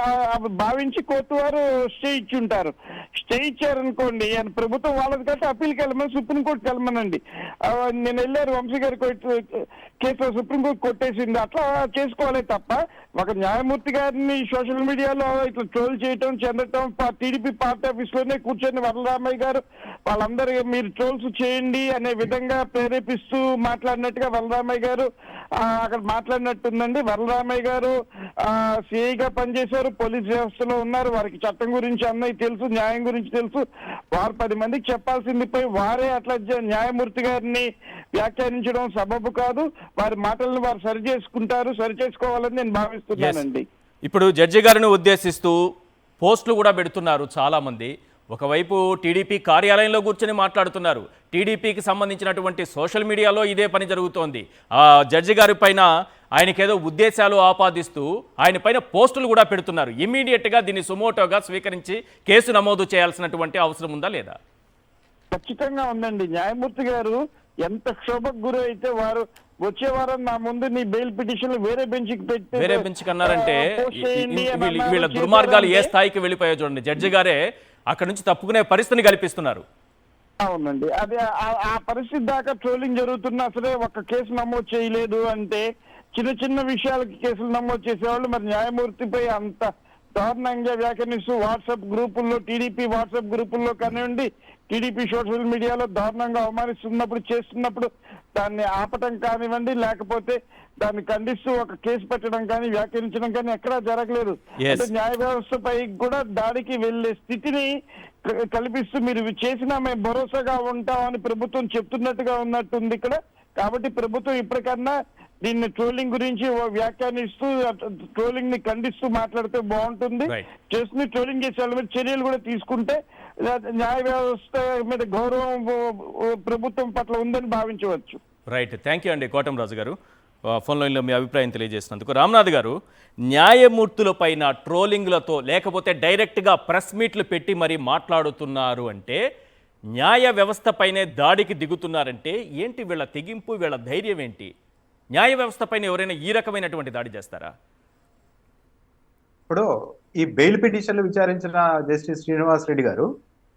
భావించి కోర్టు వారు స్టే ఇచ్చి ఉంటారు. స్టే ఇచ్చారనుకోండి, ఆయన ప్రభుత్వం వాళ్ళది కంటే అప్పీల్కి వెళ్ళమని సుప్రీంకోర్టుకి వెళ్ళమనండి. నేను వెళ్ళారు వంశీ గారి కేసులో సుప్రీంకోర్టు కొట్టేసింది. అట్లా చేసుకోవాలి తప్ప ఒక న్యాయమూర్తి గారిని సోషల్ మీడియాలో ఇట్లా ట్రోల్ చేయటం, చెందటం, టీడీపీ పార్టీ ఆఫీస్ లోనే కూర్చొని వరలరామయ్య గారు వాళ్ళందరూ మీరు ట్రోల్స్ చేయండి అనే విధంగా ప్రేరేపిస్తూ మాట్లాడినట్టుగా వరలరామయ్య గారు అక్కడ మాట్లాడినట్టుందండి. వరలరామయ్య గారు సిఐగా పనిచేశారు, పోలీస్ వ్యవస్థలో ఉన్నారు, వారికి చట్టం గురించి అన్నయ్య తెలుసు, న్యాయం గురించి తెలుసు. వారు 10 మందికి చెప్పాల్సింది పోయి వారే అట్లా న్యాయమూర్తి గారిని వ్యాఖ్యానించడం సబబు కాదు. వారి మాటలను వారు సరి చేసుకోవాలని నేను భావిస్తున్నానండి.
ఇప్పుడు జడ్జి గారిని ఉద్దేశిస్తూ పోస్టులు కూడా పెడుతున్నారు చాలా మంది. ఒకవైపు టీడీపీ కార్యాలయంలో కూర్చొని మాట్లాడుతున్నారు, టీడీపీకి సంబంధించినటువంటి సోషల్ మీడియాలో ఇదే పని జరుగుతోంది. ఆ జడ్జి గారి పైన ఆయనకేదో ఉద్దేశాలు ఆపాదిస్తూ ఆయన పైన పోస్టులు కూడా పెడుతున్నారు. ఇమ్మీడియట్గా దీన్ని సుమోటోగా స్వీకరించి కేసు నమోదు చేయాల్సినటువంటి అవసరం ఉందా లేదా?
ఖచ్చితంగా ఉందండి. న్యాయమూర్తి గారు ఎంత క్షోభకు గురి అయితే వారు వచ్చే వారం నా ముందు నీ బెయిల్ పిటిషన్ వేరే బెంచ్కి పెట్టి
వేరే బెంచ్ కన్నారంటే వీళ్ళ దుర్మార్గాలు ఏ స్థాయికి వెళ్ళిపోయా చూడండి. జడ్జి గారే అక్కడ నుంచి తప్పుకునే పరిస్థితిని కల్పిస్తున్నారు.
అవునండి, అదే ఆ పరిస్థితి దాకా ట్రోలింగ్ జరుగుతున్నా సరే ఒక కేసు నమోదు చేయలేదు అంటే చిన్న విషయాలకి కేసులు నమోదు చేసేవాళ్ళు. మరి న్యాయమూర్తిపై అంత దారుణంగా వ్యాఖ్యానిస్తూ వాట్సాప్ గ్రూపుల్లో, టీడీపీ వాట్సాప్ గ్రూపుల్లో కానివ్వండి, టీడీపీ సోషల్ మీడియాలో దారుణంగా చేస్తున్నప్పుడు దాన్ని ఆపటం కానివ్వండి, లేకపోతే దాన్ని ఖండిస్తూ ఒక కేసు పెట్టడం కానీ వ్యాఖ్యానించడం కానీ ఎక్కడా జరగలేదు. అంటే న్యాయ వ్యవస్థపై కూడా దాడికి వెళ్లే స్థితిని కల్పిస్తూ మీరు చేసినా మేము భరోసాగా ఉంటామని ప్రభుత్వం చెప్తున్నట్టుగా ఉన్నట్టుంది ఇక్కడ. కాబట్టి ప్రభుత్వం ఇప్పటికన్నా దీన్ని ట్రోలింగ్ గురించి వ్యాఖ్యానిస్తూ ట్రోలింగ్ ని ఖండిస్తూ మాట్లాడితే బాగుంటుంది. చేస్తున్న ట్రోలింగ్ చేసే వాళ్ళ మీద చర్యలు కూడా తీసుకుంటే న్యాయ వ్యవస్థ మీద గౌరవం ప్రభుత్వం పట్ల ఉందని భావించవచ్చు.
రైట్, థ్యాంక్ యూ అండి కోటంరాజు గారు, ఫోన్ లైన్లో మీ అభిప్రాయం తెలియజేసినందుకు. రామ్నాథ్ గారు, న్యాయమూర్తుల పైన ట్రోలింగ్లతో లేకపోతే డైరెక్ట్గా ప్రెస్ మీట్లు పెట్టి మరీ మాట్లాడుతున్నారు అంటే, న్యాయ వ్యవస్థ పైనే దాడికి దిగుతున్నారంటే ఏంటి వీళ్ళ తెగింపు, వీళ్ళ ధైర్యం ఏంటి? న్యాయ వ్యవస్థ పైన ఎవరైనా ఈ రకమైనటువంటి దాడి చేస్తారా?
ఇప్పుడు ఈ బెయిల్ పిటిషన్లు విచారించిన జస్టిస్ శ్రీనివాస్ రెడ్డి గారు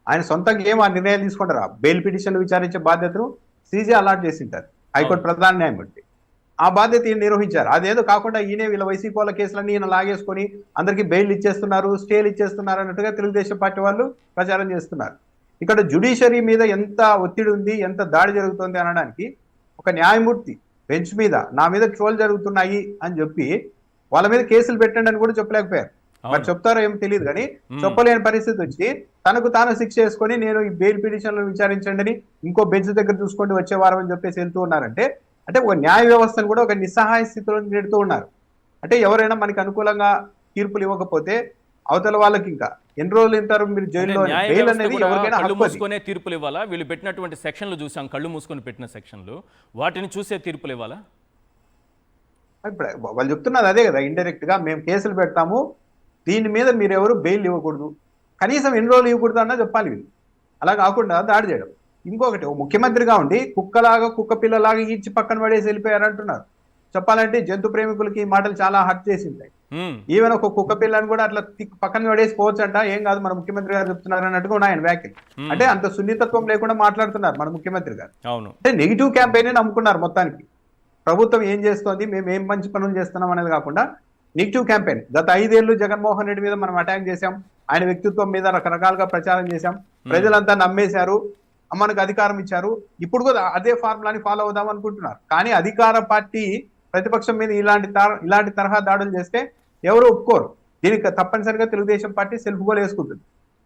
ఆయన సొంతంగా ఏం ఆ నిర్ణయాలు తీసుకుంటారా? బెయిల్ పిటిషన్లు విచారించే బాధ్యతను సీజీ అలాట్ చేసింటారు, హైకోర్టు ప్రధాన న్యాయమూర్తి. ఆ బాధ్యత ఈయన నిర్వహించారు. అదేదో కాకుండా ఈయన వీళ్ళ వైసీపీ వాళ్ళ కేసులన్నీ ఈయన లాగేసుకొని అందరికీ బెయిల్ ఇచ్చేస్తున్నారు, స్టేలు ఇచ్చేస్తున్నారు అన్నట్టుగా తెలుగుదేశం పార్టీ వాళ్ళు ప్రచారం చేస్తున్నారు. ఇక్కడ జ్యుడిషియరీ మీద ఎంత ఒత్తిడి ఉంది, ఎంత దాడి జరుగుతుంది అనడానికి ఒక న్యాయమూర్తి బెంచ్ మీద నా మీద ట్రోల్ జరుగుతున్నాయి అని చెప్పి వాళ్ళ మీద కేసులు పెట్టండి అని కూడా చెప్పలేకపోయారు. మరి చెప్తారో ఏమో తెలియదు కానీ చెప్పలేని పరిస్థితి వచ్చి తనకు తాను శిక్ష చేసుకొని నేను ఈ బెయిల్ పిటిషన్లు విచారించండి అని ఇంకో బెంచ్ దగ్గర చూసుకోండి వచ్చే వారం అని చెప్పేసి వెళ్తూ ఉన్నారంటే, అంటే ఒక న్యాయ వ్యవస్థను కూడా ఒక నిస్సహాయ స్థితిలో నెడుతూ ఉన్నారు. అంటే ఎవరైనా మనకి అనుకూలంగా తీర్పులు ఇవ్వకపోతే అవతల వాళ్ళకి ఇంకా ఎన్ని రోజులు ఉంటారు మీరు జైల్లో? బెయిల్ అనేది ఎవరికైనా
కళ్ళు మూసుకునే తీర్పులు ఇవ్వాలా? వీళ్ళు పెట్టినటువంటి సెక్షన్లు చూసాం, కళ్ళు మూసుకొని పెట్టిన సెక్షన్లు, వాటిని చూసే తీర్పులు ఇవ్వాలా?
ఇప్పుడు వాళ్ళు చెప్తున్నది అదే కదా, ఇండైరెక్ట్ గా మేము కేసులు పెడతాము, దీని మీద మీరు ఎవరు బెయిల్ ఇవ్వకూడదు, కనీసం ఎన్ని రోజులు ఇవ్వకూడదు అన్నా చెప్పాలి వీళ్ళు. అలా కాకుండా దాడి చేయడం. ఇంకొకటి, ముఖ్యమంత్రిగా ఉండి కుక్క పిల్లలాగా ఈడ్చి పక్కన పడేసి వెళ్ళిపోయారంటున్నారు. చెప్పాలంటే జంతు ప్రేమికులకి ఈ మాటలు చాలా హర్ట్ చేసి ఉంటాయి. ఈవెన్ ఒక కుక్క పిల్లని కూడా అట్లా పక్కన పడేసి పోవచ్చంట, ఏం కాదు మన ముఖ్యమంత్రి గారు చెప్తున్నారు అన్నట్టుగా ఉన్నాయి ఆయన వ్యాఖ్యలు. అంటే అంత సున్నితత్వం లేకుండా మాట్లాడుతున్నారు మన ముఖ్యమంత్రి గారు. అంటే నెగిటివ్ క్యాంపెయిన్ నమ్ముకున్నారు మొత్తానికి. ప్రభుత్వం ఏం చేస్తోంది, మేము ఏం మంచి పనులు చేస్తున్నాం అనేది కాకుండా నెగిటివ్ క్యాంపెయిన్. గత 5 ఏళ్లు జగన్మోహన్ రెడ్డి మీద మనం అటాక్ చేశాం, ఆయన వ్యక్తిత్వం మీద రకరకాలుగా ప్రచారం చేశాం, ప్రజలంతా నమ్మేశారు, మనకు అధికారం ఇచ్చారు, ఇప్పుడు కూడా అదే ఫార్ములాని ఫాలో అవుదాం అనుకుంటున్నారు. కానీ అధికార పార్టీ ప్రతిపక్షం మీద ఇలాంటి తరహా దాడులు చేస్తే ఎవరు ఒప్పుకోరు. దీనికి తప్పనిసరిగా తెలుగుదేశం పార్టీ సెల్ఫ్ గోల్ వేసుకుంటుంది.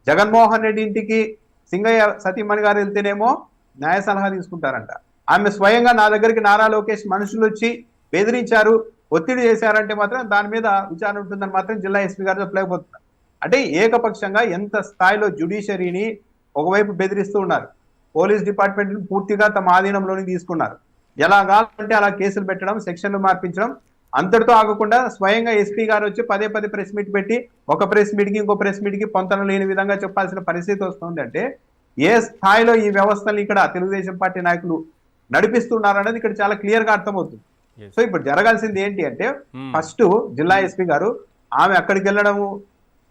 జగన్మోహన్ రెడ్డి ఇంటికి సింగయ్య సతీమణి గారు వెళ్తేనేమో న్యాయ సలహా తీసుకుంటారంట. ఆమె స్వయంగా నా దగ్గరికి నారా లోకేష్ మనుషులు వచ్చి బెదిరించారు, ఒత్తిడి చేశారంటే మాత్రం దాని మీద విచారణ ఉంటుందని మాత్రం జిల్లా ఎస్పీ గారు చెప్పలేకపోతున్నారు. అంటే ఏకపక్షంగా ఎంత స్థాయిలో జ్యుడిషియరీని ఒకవైపు బెదిరిస్తూ ఉన్నారు, పోలీస్ డిపార్ట్మెంట్ పూర్తిగా తమ ఆధీనంలోని తీసుకున్నారు. ఎలాగా అంటే అలా కేసులు పెట్టడం, సెక్షన్లు మార్పించడం, అంతటితో ఆగకుండా స్వయంగా ఎస్పీ గారు వచ్చి పదే ప్రెస్ మీట్ పెట్టి ఒక ప్రెస్ మీట్ కి ఇంకో ప్రెస్ మీట్ కి పొంతన లేని విధంగా చెప్పాల్సిన పరిస్థితి వస్తుంది. అంటే ఏ స్థాయిలో ఈ వ్యవస్థని ఇక్కడ తెలుగుదేశం పార్టీ నాయకులు నడిపిస్తున్నారనేది ఇక్కడ చాలా క్లియర్ గా అర్థమవుతుంది. సో ఇప్పుడు జరగాల్సింది ఏంటి అంటే, ఫస్ట్ జిల్లా ఎస్పీ గారు ఆమె అక్కడికి వెళ్ళడము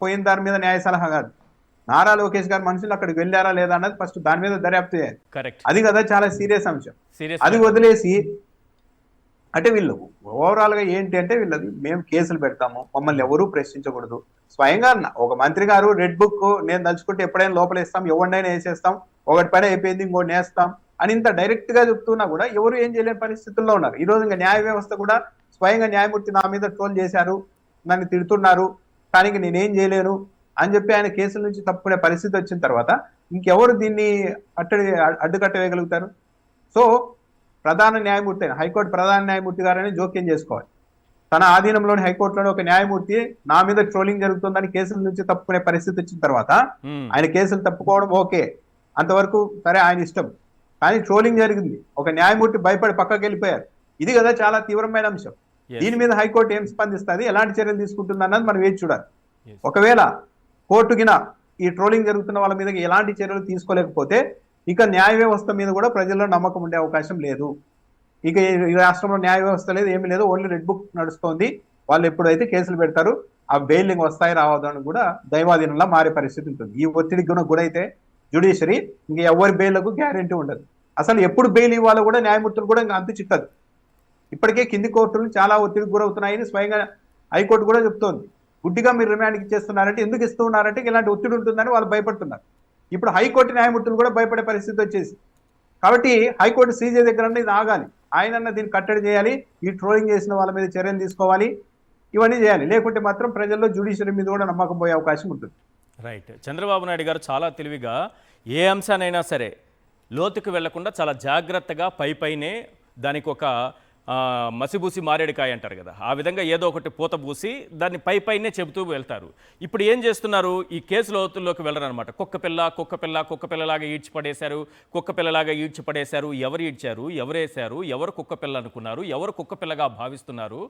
పోయిన దాని మీద న్యాయ సలహా కాదు. నారా లోకేష్ గారు మనుషులు అక్కడికి వెళ్ళారా లేదా అన్నది ఫస్ట్ దాని మీద దర్యాప్తు చేయాలి.
కరెక్ట్.
అది కదా చాలా సీరియస్ అంశం.
సీరియస్.
అది వదిలేసి అంటే వీళ్ళు ఓవరాల్ గా ఏంటి అంటే వీళ్ళది మేము కేసులు పెడతాము, మమ్మల్ని ఎవరూ ప్రశ్నించకూడదు. స్వయంగా ఒక మంత్రి గారు రెడ్ బుక్ నేను తలుచుకుంటే ఎప్పుడైనా లోపలేస్తాం, ఎవరినైనా వేసేస్తాం, ఒకటి పని అయిపోయింది ఇంకోటి నేస్తాం అని ఇంత డైరెక్ట్ గా చెప్తున్నా కూడా ఎవరు ఏం చేయలేని పరిస్థితుల్లో ఉన్నారు. ఈ రోజు ఇంకా న్యాయ వ్యవస్థ కూడా స్వయంగా న్యాయమూర్తి నా మీద ట్రోల్ చేశారు, నన్ను తిడుతున్నారు, కానీ నేనేం చేయలేను అని చెప్పి ఆయన కేసుల నుంచి తప్పుకునే పరిస్థితి వచ్చిన తర్వాత ఇంకెవరు దీన్ని అడ్డుకట్టవేయగలుగుతారు? సో ప్రధాన న్యాయమూర్తి అయిన హైకోర్టు ప్రధాన న్యాయమూర్తి గారని జోక్యం చేసుకోవాలి. తన ఆధీనంలోని హైకోర్టులోని ఒక న్యాయమూర్తి నా మీద ట్రోలింగ్ జరుగుతుందని కేసుల నుంచి తప్పుకునే పరిస్థితి వచ్చిన తర్వాత ఆయన కేసులు తప్పుకోవడం ఓకే, అంతవరకు సరే ఆయన ఇష్టం. కానీ ట్రోలింగ్ జరిగింది, ఒక న్యాయమూర్తి భయపడి పక్కకి వెళ్ళిపోయారు. ఇది కదా చాలా తీవ్రమైన అంశం. దీని మీద హైకోర్టు ఏం స్పందిస్తుంది, ఎలాంటి చర్యలు తీసుకుంటుంది అన్నది మనం వేచి చూడాలి. ఒకవేళ కోర్టుకిన ఈ ట్రోలింగ్ జరుగుతున్న వాళ్ళ మీద ఎలాంటి చర్యలు తీసుకోలేకపోతే ఇక న్యాయ వ్యవస్థ మీద కూడా ప్రజల్లో నమ్మకం ఉండే అవకాశం లేదు. ఇక ఈ రాష్ట్రంలో న్యాయ వ్యవస్థ లేదు, ఏమీ లేదు, ఓన్లీ రెడ్ బుక్ నడుస్తోంది. వాళ్ళు ఎప్పుడైతే కేసులు పెడతారు ఆ బెయిలింగ్ వస్తాయి రావద్దని కూడా దైవాధీనంలా మారే పరిస్థితి ఉంటుంది. ఈ ఒత్తిడికి గురైతే జ్యుడిషియరీ ఇంక ఎవరి బెయిల్కు గ్యారెంటీ ఉండదు. అసలు ఎప్పుడు బెయిల్ ఇవ్వాలో కూడా న్యాయమూర్తులు కూడా ఇంకా అంతు చిక్కదు. ఇప్పటికే కింది కోర్టులు చాలా ఒత్తిడికి గురవుతున్నాయని స్వయంగా హైకోర్టు కూడా చెప్తోంది. గుడ్డిగా మీరు రిమాండ్కి ఇచ్చేస్తున్నారంటే, ఎందుకు ఇస్తూ ఉన్నారంటే ఇలాంటి ఒత్తిడి ఉంటుందని వాళ్ళు భయపడుతున్నారు. ఇప్పుడు హైకోర్టు న్యాయమూర్తులు కూడా భయపడే పరిస్థితి వచ్చేసి, కాబట్టి హైకోర్టు సీజే దగ్గర ఇది ఆగాలి, ఆయనన్న దీన్ని కట్టడి చేయాలి, ఈ ట్రోలింగ్ చేసిన వాళ్ళ మీద చర్యలు తీసుకోవాలి, ఇవన్నీ చేయాలి. లేకుంటే మాత్రం ప్రజల్లో జ్యుడిషియరీ మీద కూడా నమ్మకం పోయే అవకాశం ఉంటుంది.
రైట్. చంద్రబాబు నాయుడు గారు చాలా తెలివిగా ఏ అంశానైనా సరే లోతుకు వెళ్లకుండా చాలా జాగ్రత్తగా పైనే దానికి ఒక మసిబూసి మారేడుకాయ అంటారు కదా, ఆ విధంగా ఏదో ఒకటి పూత పూసి దాన్ని పైనే చెబుతూ వెళ్తారు. ఇప్పుడు ఏం చేస్తున్నారు, ఈ కేసు లోతుల్లోకి వెళ్ళరనమాట. కుక్కపిల్లలాగా ఈడ్చిపడేశారు, కుక్కపిల్లలాగా ఈడ్చిపడేశారు. ఎవరు ఈడ్చారు, ఎవరేశారు, ఎవరు కుక్కపిల్ల అనుకున్నారు, ఎవరు కుక్కపిల్లగా భావిస్తున్నారు,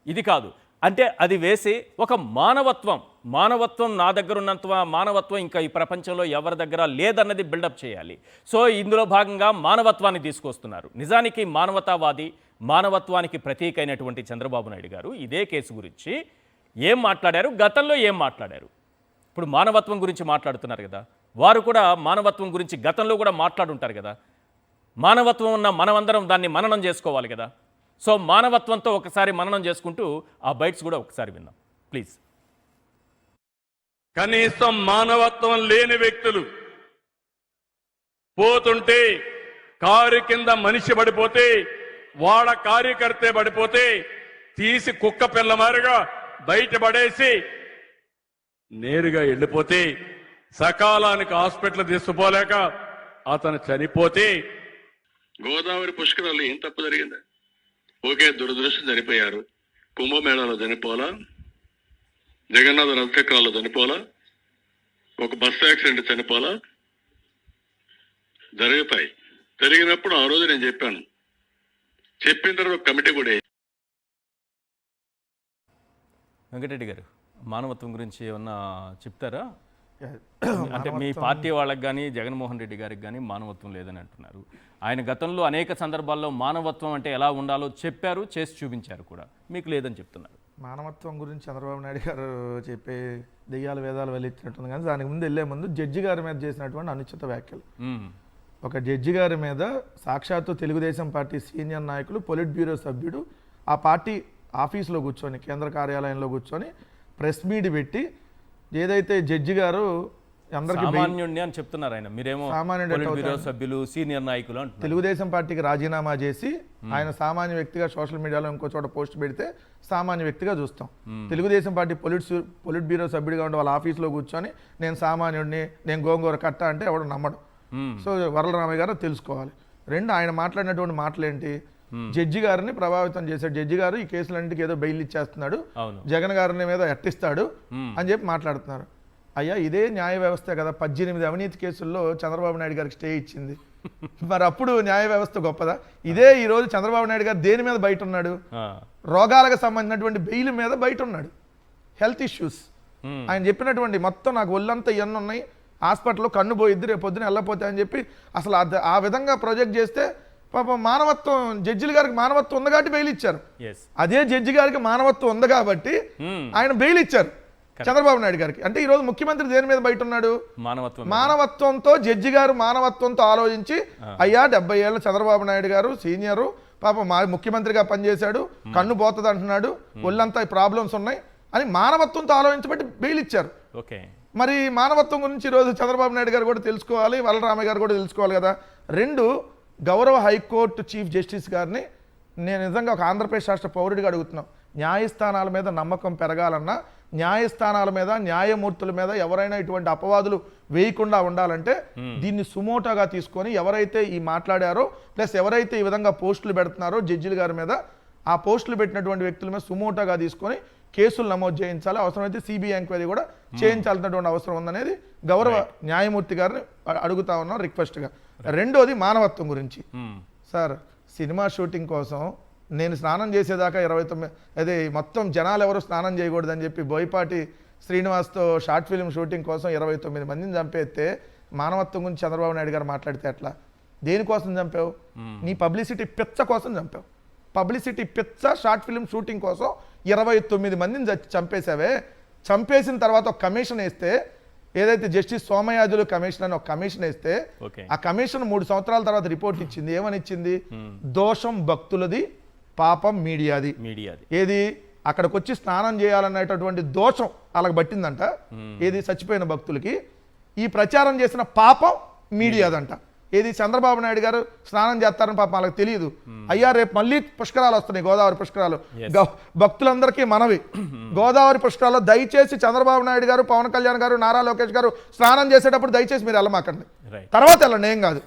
ఇది కాదు. అంటే అది వేసి ఒక మానవత్వం నా దగ్గర ఉన్నంత మానవత్వం ఇంకా ఈ ప్రపంచంలో ఎవరి దగ్గర లేదన్నది బిల్డప్ చేయాలి. సో ఇందులో భాగంగా మానవత్వాన్ని తీసుకొస్తున్నారు. నిజానికి మానవతావాది, మానవత్వానికి ప్రతీక అయినటువంటి చంద్రబాబు నాయుడు గారు ఇదే కేసు గురించి ఏం మాట్లాడారు, గతంలో ఏం మాట్లాడారు, ఇప్పుడు మానవత్వం గురించి మాట్లాడుతున్నారు కదా. వారు కూడా మానవత్వం గురించి గతంలో కూడా మాట్లాడుంటారు కదా. మానవత్వం ఉన్న మనమందరం దాన్ని మననం చేసుకోవాలి కదా. సో మానవత్వంతో ఒకసారి మననం చేసుకుంటూ ఆ బైట్స్ కూడా ఒకసారి విన్నాం ప్లీజ్.
కనీసం మానవత్వం లేని వ్యక్తులు పోతుంటే కారు కింద మనిషి పడిపోతే, వాళ్ళ కార్యకర్తే పడిపోతే తీసి కుక్క పిల్లమారుగా బయట పడేసి నేరుగా వెళ్ళిపోతే, సకాలానికి హాస్పిటల్ తీసుకుపోలేక అతను చనిపోతే,
గోదావరి పుష్కరాలు ఏం తప్పు జరిగింది? ఓకే, దురదృష్టం చనిపోయారు. కుంభమేళాలో చనిపోలా, జగన్నాథ రథచక్రాల్లో చనిపోలా, ఒక బస్సు యాక్సిడెంట్ చనిపోలా, జరుగుతాయి. జరిగినప్పుడు ఆ రోజు నేను చెప్పాను, చెప్పిన తర్వాత కమిటీ కూడా.
వెంకటరెడ్డి గారు మానవత్వం గురించి ఏమన్నా చెప్తారా? అంటే మీ పార్టీ వాళ్ళకి కానీ జగన్మోహన్ రెడ్డి గారికి కానీ మానవత్వం లేదని అంటున్నారు. ఆయన గతంలో అనేక సందర్భాల్లో మానవత్వం అంటే ఎలా ఉండాలో చెప్పారు, చేసి చూపించారు కూడా, మీకు లేదని చెప్తున్నారు.
మానవత్వం గురించి చంద్రబాబు నాయుడు గారు చెప్పే దెయ్యాల వేదాలు వెళ్ళిచ్చినట్టుంది. కానీ దానికి ముందు వెళ్ళే ముందు జడ్జి గారి మీద చేసినటువంటి అనుచిత వ్యాఖ్యలు. ఒక జడ్జి గారి మీద సాక్షాత్తు తెలుగుదేశం పార్టీ సీనియర్ నాయకులు, పొలిట్ బ్యూరో సభ్యుడు ఆ పార్టీ ఆఫీసులో కూర్చొని, కేంద్ర కార్యాలయంలో కూర్చొని ప్రెస్ మీట్ పెట్టి ఏదైతే జడ్జి గారు అందరికీ
సామాన్యుడిని అని చెప్తున్నారు ఆయన, మీరేమో బ్యూరో సభ్యులు సీనియర్ నాయకులు అంటున్నారు.
తెలుగుదేశం పార్టీకి రాజీనామా చేసి ఆయన సామాన్య వ్యక్తిగా సోషల్ మీడియాలో ఇంకో చోట పోస్ట్ పెడితే సామాన్య వ్యక్తిగా చూస్తాం. తెలుగుదేశం పార్టీ పొలిట్ బ్యూరో సభ్యుడిగా ఉండే వాళ్ళ ఆఫీస్లో కూర్చొని నేను సామాన్యుడిని, నేను గోంగూర కట్ట అంటే ఎవడు నమ్మడు. సో వరలరామయ్య గారు తెలుసుకోవాలి. రెండు, ఆయన మాట్లాడినటువంటి మాటలేంటి, జడ్జి గారిని ప్రభావితం చేశాడు. జడ్జి గారు ఈ కేసులన్నింటికి ఏదో బెయిల్ ఇచ్చేస్తున్నాడు, జగన్ గారిని మీద ఎట్టిస్తాడు అని చెప్పి మాట్లాడుతున్నారు. అయ్యా, ఇదే న్యాయ వ్యవస్థ కదా 18 అవినీతి కేసుల్లో చంద్రబాబు నాయుడు గారికి స్టే ఇచ్చింది. మరి అప్పుడు న్యాయ వ్యవస్థ గొప్పదా? ఇదే ఈ రోజు చంద్రబాబు నాయుడు గారు దేని మీద బయట ఉన్నాడు? రోగాలకు సంబంధించినటువంటి బెయిల్ మీద బయట ఉన్నాడు. హెల్త్ ఇష్యూస్ ఆయన చెప్పినటువంటి మొత్తం నాకు ఒళ్ళంతా ఇవన్నీ ఉన్నాయి, హాస్పిటల్లో కన్ను పోయిద్ది, రేపు పొద్దున వెళ్ళపోతే అని చెప్పి అసలు ఆ విధంగా ప్రొజెక్ట్ చేస్తే పాపం మానవత్వం జడ్జిల గారికి మానవత్వం ఉంది కాబట్టి బెయిల్ ఇచ్చారు.
ఎస్
అదే జడ్జి గారికి మానవత్వం ఉంది కాబట్టి ఆయన బెయిల్ ఇచ్చారు చంద్రబాబు నాయుడు గారికి. అంటే ఈరోజు ముఖ్యమంత్రి దేని మీద బయట ఉన్నాడు? మానవత్వంతో జడ్జి గారు మానవత్వంతో ఆలోచించి అయ్యా 70 ఏళ్ళ చంద్రబాబు నాయుడు గారు సీనియరు, పాపం మా ముఖ్యమంత్రిగా పనిచేశాడు, కన్ను పోతుంది అంటున్నాడు, ఒళ్ళంతా ప్రాబ్లమ్స్ ఉన్నాయి అని మానవత్వంతో ఆలోచించబట్టి బెయిల్ ఇచ్చారు.
ఓకే,
మరి మానవత్వం గురించి ఈరోజు చంద్రబాబు నాయుడు గారు కూడా తెలుసుకోవాలి, వలరామయ్య గారు కూడా తెలుసుకోవాలి కదా. రెండు, గౌరవ హైకోర్టు చీఫ్ జస్టిస్ గారిని నేను నిజంగా ఒక ఆంధ్రప్రదేశ్ రాష్ట్ర పౌరుడిగా అడుగుతున్నాం. న్యాయస్థానాల మీద నమ్మకం పెరగాలన్నా, న్యాయస్థానాల మీద న్యాయమూర్తుల మీద ఎవరైనా ఇటువంటి అపవాదులు వేయకుండా ఉండాలంటే దీన్ని సుమోటోగా తీసుకొని ఎవరైతే ఈ మాట్లాడారో ప్లస్ ఎవరైతే ఈ విధంగా పోస్టులు పెడుతున్నారో జడ్జిల గారి మీద, ఆ పోస్టులు పెట్టినటువంటి వ్యక్తుల మీద సుమోటోగా తీసుకొని కేసులు నమోదు చేయించాలి, అవసరమైతే సిబిఐ ఎంక్వైరీ కూడా చేయించాల్సినటువంటి అవసరం ఉందనేది గౌరవ న్యాయమూర్తి గారిని అడుగుతా ఉన్నాం రిక్వెస్ట్గా. రెండోది మానవత్వం గురించి. సార్, సినిమా షూటింగ్ కోసం నేను స్నానం చేసేదాకా 29 అదే మొత్తం జనాలు ఎవరు స్నానం చేయకూడదని చెప్పి బోయపాటి శ్రీనివాస్తో షార్ట్ ఫిల్మ్ షూటింగ్ కోసం 29 మందిని చంపేస్తే మానవత్వం గురించి చంద్రబాబు నాయుడు గారు మాట్లాడితే ఎట్లా? దేనికోసం చంపావు? నీ పబ్లిసిటీ పిచ్చ కోసం చంపావు. పబ్లిసిటీ పిచ్చ షార్ట్ ఫిల్మ్ షూటింగ్ కోసం 29 మందిని చంపేశావే. చంపేసిన తర్వాత ఒక కమిషన్ వేస్తే, ఏదైతే జస్టిస్ సోమయాజులు కమిషన్ అని ఒక కమిషన్ వేస్తే ఆ కమిషన్ 3 సంవత్సరాల తర్వాత రిపోర్ట్ ఇచ్చింది. ఏమని ఇచ్చింది? దోషం భక్తులది, పాపం మీడియాది. ఏది? అక్కడికి వచ్చి స్నానం చేయాలనేటటువంటి దోషం అలాగ పట్టిందంట. ఏది? చచ్చిపోయిన భక్తులకి. ఈ ప్రచారం చేసిన పాపం మీడియాదంట. ఏది? చంద్రబాబు నాయుడు గారు స్నానం చేస్తారని పాపం వాళ్ళకి తెలియదు. అయ్యా రేపు మళ్ళీ పుష్కరాలు వస్తున్నాయి, గోదావరి పుష్కరాలు. భక్తులందరికీ మనవి, గోదావరి పుష్కరాల్లో దయచేసి చంద్రబాబు నాయుడు గారు, పవన్ కళ్యాణ్ గారు, నారా లోకేష్ గారు స్నానం చేసేటప్పుడు దయచేసి మీరు వెళ్ళమాకండి, తర్వాత వెళ్ళండి, ఏం కాదు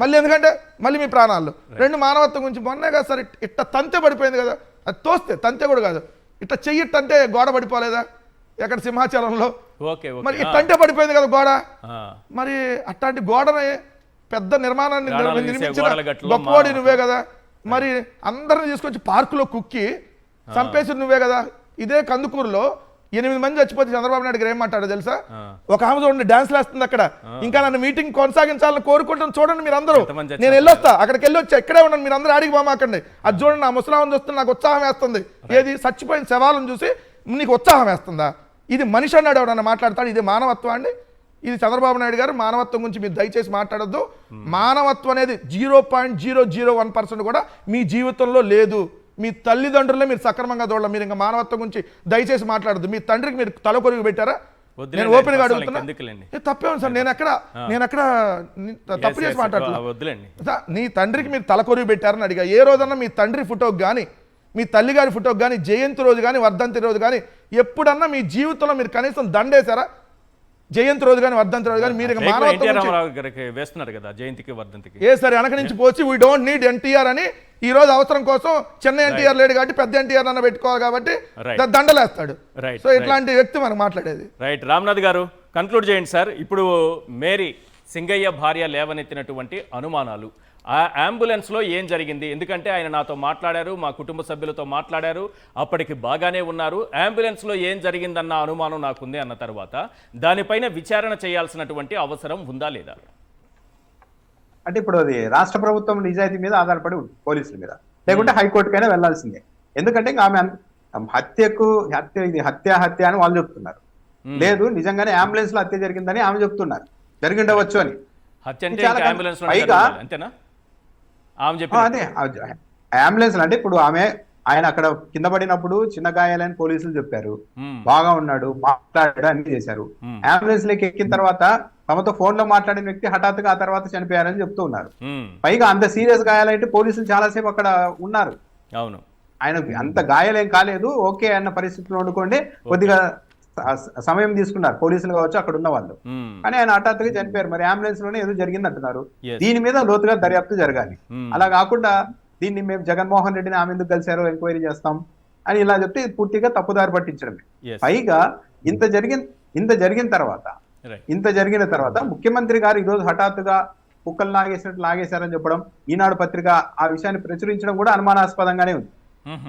మళ్ళీ, ఎందుకంటే మళ్ళీ మీ ప్రాణాల్లో. రెండు, మానవత్వం గురించి మొన్నే కదా సార్ ఇట్ట తంతె పడిపోయింది కదా, అది తోస్తే తంతె కూడా కాదు, ఇట్ట చెయ్యిట్టంటే గోడ పడిపోలేదా ఎక్కడ సింహాచలంలో? మరి ఇట్టంటే పడిపోయింది కదా గోడ. మరి అట్లాంటి గోడని పెద్ద నిర్మాణాన్ని నిర్మించిన గొప్పవాడి నువ్వే కదా. మరి అందరిని తీసుకొచ్చి పార్కులో కుక్కి చంపేసి నువ్వే కదా. ఇదే కందుకూరులో 8 మంది చచ్చిపోతే చంద్రబాబు నాయుడు గారు ఏం మాట్లాడో తెలుసా? ఒక ఆమె చూడండి డాన్స్ వేస్తుంది అక్కడ, ఇంకా నన్ను మీటింగ్ కొనసాగించాలని కోరుకుంటాను చూడండి మీరు అందరూ. నేను వెళ్ళొస్తా, అక్కడికి వెళ్ళొచ్చా, ఇక్కడే ఉన్నాను, మీరు అందరూ ఆడికి పోమాకండి. అది చూడండి, ఆ ముసలామని చూస్తే నాకు ఉత్సాహం వేస్తుంది. ఏది? చచ్చిపోయిన శవాలను చూసి నీకు ఉత్సాహం వేస్తుందా? ఇది మనిషి అన్నాడు ఎవడన్నా మాట్లాడతాడు? ఇది మానవత్వం అండి? ఇది చంద్రబాబు నాయుడు గారు మానవత్వం గురించి మీరు దయచేసి మాట్లాడొద్దు. మానవత్వం అనేది 0.001% కూడా మీ జీవితంలో లేదు. మీ తల్లిదండ్రులే మీరు సక్రమంగా చూడాలి, మీరు ఇంకా మానవత్వం గురించి దయచేసి మాట్లాడద్దు. మీ తండ్రికి మీరు తల కొరిగి పెట్టారా? నేను ఓపెన్ గా అడుగుతున్నా, తప్పే ఉంది సార్. నేను ఎక్కడ తప్పు చేసి మాట్లాడలేదు. నీ తండ్రికి మీరు తల కొరిగి పెట్టారని అడిగా. ఏ రోజన్నా మీ తండ్రి ఫోటోకి కానీ, మీ తల్లి గారి ఫోటోకి కానీ, జయంతి రోజు కానీ, వర్ధంతి రోజు కానీ ఎప్పుడన్నా మీ జీవితంలో మీరు కనీసం దండేశారా? జయంతి రోజు కానీ, వర్ధంతి రోజు కానీ మీరు
వేస్తున్నారు కదా జయంతికి వర్ధంతికి.
ఏ సరే వెనక నుంచి పోచి వీ డోంట్ నీడ్ ఎన్టీఆర్ అని ఈ రోజు అవసరం కోసం చిన్న ఎన్టీఆర్ లేడు కాబట్టి పెద్ద ఎన్టీఆర్ అన్న పెట్టుకోవాలి కాబట్టి దండలేస్తాడు. సో ఇట్లాంటి వ్యక్తి మనం మాట్లాడేది.
రైట్, రామ్నాథ్ గారు కన్క్లూడ్ చేయండి సార్. ఇప్పుడు మేరీ సింగయ్య భార్య లేవనెత్తినటువంటి అనుమానాలు, ఆ అంబులెన్స్లో ఏం జరిగింది? ఎందుకంటే ఆయన నాతో మాట్లాడారు, మా కుటుంబ సభ్యులతో మాట్లాడారు, అప్పటికి బాగానే ఉన్నారు. అంబులెన్స్లో ఏం జరిగిందన్న అనుమానం నాకుంది అన్న తర్వాత దానిపైన విచారణ చేయాల్సినటువంటి అవసరం ఉందా లేదా?
అంటే ఇప్పుడు అది రాష్ట్ర ప్రభుత్వం నిజాయితీ మీద ఆధారపడి ఉంది, పోలీసుల మీద, లేకుంటే హైకోర్టుకైనా వెళ్లాల్సిందే. ఎందుకంటే ఇంకా ఆమె ఇది హత్య అని వాళ్ళు చెప్తున్నారు. లేదు, నిజంగానే అంబులెన్స్ లో హత్య జరిగిందని ఆమె చెప్తున్నారు, జరిగిండవచ్చు అని. పైగా అదే అంబులెన్స్ అంటే ఇప్పుడు ఆయన అక్కడ కింద పడినప్పుడు చిన్న గాయాలని పోలీసులు చెప్పారు, బాగా ఉన్నాడు, మాట్లాడాడు, అన్ని చేశారు. అంబులెన్స్ లోకి ఎక్కిన తర్వాత తమతో ఫోన్ లో మాట్లాడిన వ్యక్తి హఠాత్తుగా ఆ తర్వాత చనిపోయారని చెప్తూ ఉన్నారు. పైగా అంత సీరియస్ గాయాలంటే పోలీసులు చాలాసేపు అక్కడ ఉన్నారు.
అవును,
ఆయన అంత గాయాలేం కాలేదు, ఓకే అన్న పరిస్థితిలో వండుకోండి, కొద్దిగా సమయం తీసుకున్నారు పోలీసులు కావచ్చు అక్కడ ఉన్న వాళ్ళు. కానీ ఆయన హఠాత్తుగా చనిపోయారు. మరి అంబులెన్స్ లోనే ఏదో జరిగింది అంటున్నారు. దీని మీద లోతుగా దర్యాప్తు జరగాలి. అలా కాకుండా దీన్ని మేము జగన్మోహన్ రెడ్డిని ఆమె ఎందుకు కలిశారో ఎంక్వైరీ చేస్తాం అని ఇలా చెప్తే పూర్తిగా తప్పుదారి పట్టించడమే. పైగా ఇంత జరిగిన తర్వాత ముఖ్యమంత్రి గారు ఈ రోజు హఠాత్తుగా కుక్కలు లాగేశారని చెప్పడం, ఈనాడు పత్రిక ఆ విషయాన్ని ప్రచురించడం కూడా అనుమానాస్పదంగానే ఉంది.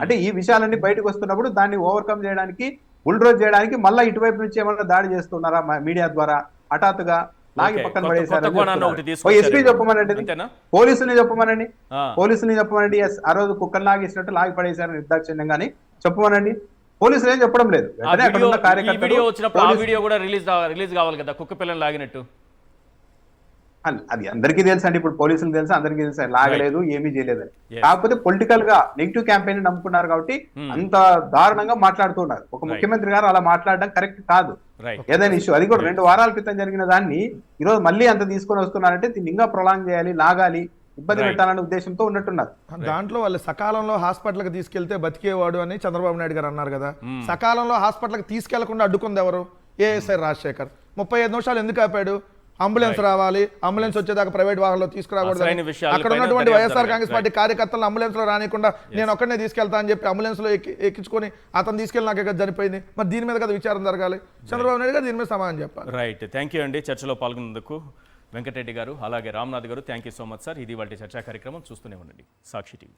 అంటే ఈ విషయాలన్నీ బయటకు వస్తున్నప్పుడు దాన్ని ఓవర్కమ్ చేయడానికి, బుల్డ్రోజ్ చేయడానికి మళ్ళీ ఇటువైపు నుంచి ఏమన్నా దాడి చేస్తున్నారా మీడియా ద్వారా? హఠాత్తుగా లాగి
ఓకే.
పక్కన
కొత్త
పడేశారని
కోణాన్ని ఒకటి
చెప్తున్నారు.
తీసుకొచ్చారు
ఎస్పీ
ఇప్పుడు.
చెప్పమనండి,
అంతేనా?
పోలీసుని చెప్పమనండి,
ఆ.
పోలీసుని చెప్పమనండి. ఆ రోజు కుక్కలు లాగేసినట్టు లాగి పడేశారు నిర్దాక్షిణ్యంగాని చెప్పమనండి. పోలీసులు ఏం చెప్పడం లేదు.
ఆ
వెంటనే అక్కడ
వీడియో
ఉన్న
ఈ
కార్యకర్తలు
వీడియో వచ్చినప్పుడు ఆ
పోలీసు-
వీడియో కూడా రిలీజ్ కావాలి కదా, కుక్క పిల్లని లాగినట్టు.
అది అందరికీ తెలుసు అండి, ఇప్పుడు పోలీసులు తెలుసు, అందరికీ తెలుసు లాగలేదు, ఏమీ చేయలేదని.
Yes.
కాకపోతే పొలిటికల్ గా నెగిటివ్ క్యాంపెయిన్ నమ్ముకున్నారు కాబట్టి అంత దారుణంగా మాట్లాడుతున్నారు. ఒక ముఖ్యమంత్రి గారు అలా మాట్లాడడం కరెక్ట్ కాదు.
రైట్.
ఏదైనా ఇష్యూ అది కూడా 2 వారాల క్రితం జరిగిన దాన్ని ఈ రోజు మళ్ళీ అంత తీసుకొని వస్తున్నారంటే దీన్ని ఇంకా ప్రొలాంగ్ చేయాలి, లాగాలి, ఇబ్బంది
Right.
పెట్టాలనే ఉద్దేశంతో ఉన్నట్టున్నారు.
దాంట్లో వాళ్ళు సకాలంలో హాస్పిటల్కి తీసుకెళ్తే బతికేవాడు అని చంద్రబాబు నాయుడు గారు అన్నారు కదా. సకాలంలో హాస్పిటల్కి తీసుకెళ్లకుండా అడ్డుకుంది ఎవరు? ఏఎస్ఐ రాజశేఖర్. 35 నిమిషాలు ఎందుకు ఆపాడు? అంబులెన్స్ రావాలి, అంబులెన్స్ వచ్చేదాకా ప్రైవేట్ వాహనంలో తీసుకురాకూడదు.
అసలైన విషయాలపైన
అక్కడ ఉన్నటువంటి
దర్యాప్తు
వైఎస్ఆర్ కాంగ్రెస్
జరగాలి.
పార్టీ కార్యకర్తలను అంబులెన్స్ లో రానికుండా నేను ఒక్కడనే తీసుకెళ్తా అని చెప్పి అంబులెన్స్ లో ఎక్కించుకొని అతను తీసుకెళ్ళినాకే కదా చనిపోయింది. మరి దీని మీద కదా విచారం జరగాలి. చంద్రబాబు నాయుడు గారు దీని మీద సమాధానం చెప్పాలి.
రైట్. థ్యాంక్ యూ అండి చర్చలో పాల్గొన్నందుకు వెంకటరెడ్డి గారు, అలాగే రామ్నాథ్ గారు. Thank you so much sir. ఇది వాళ్ళ చర్చా కార్యక్రమం. చూస్తూనే ఉండండి సాక్షి టీవీ.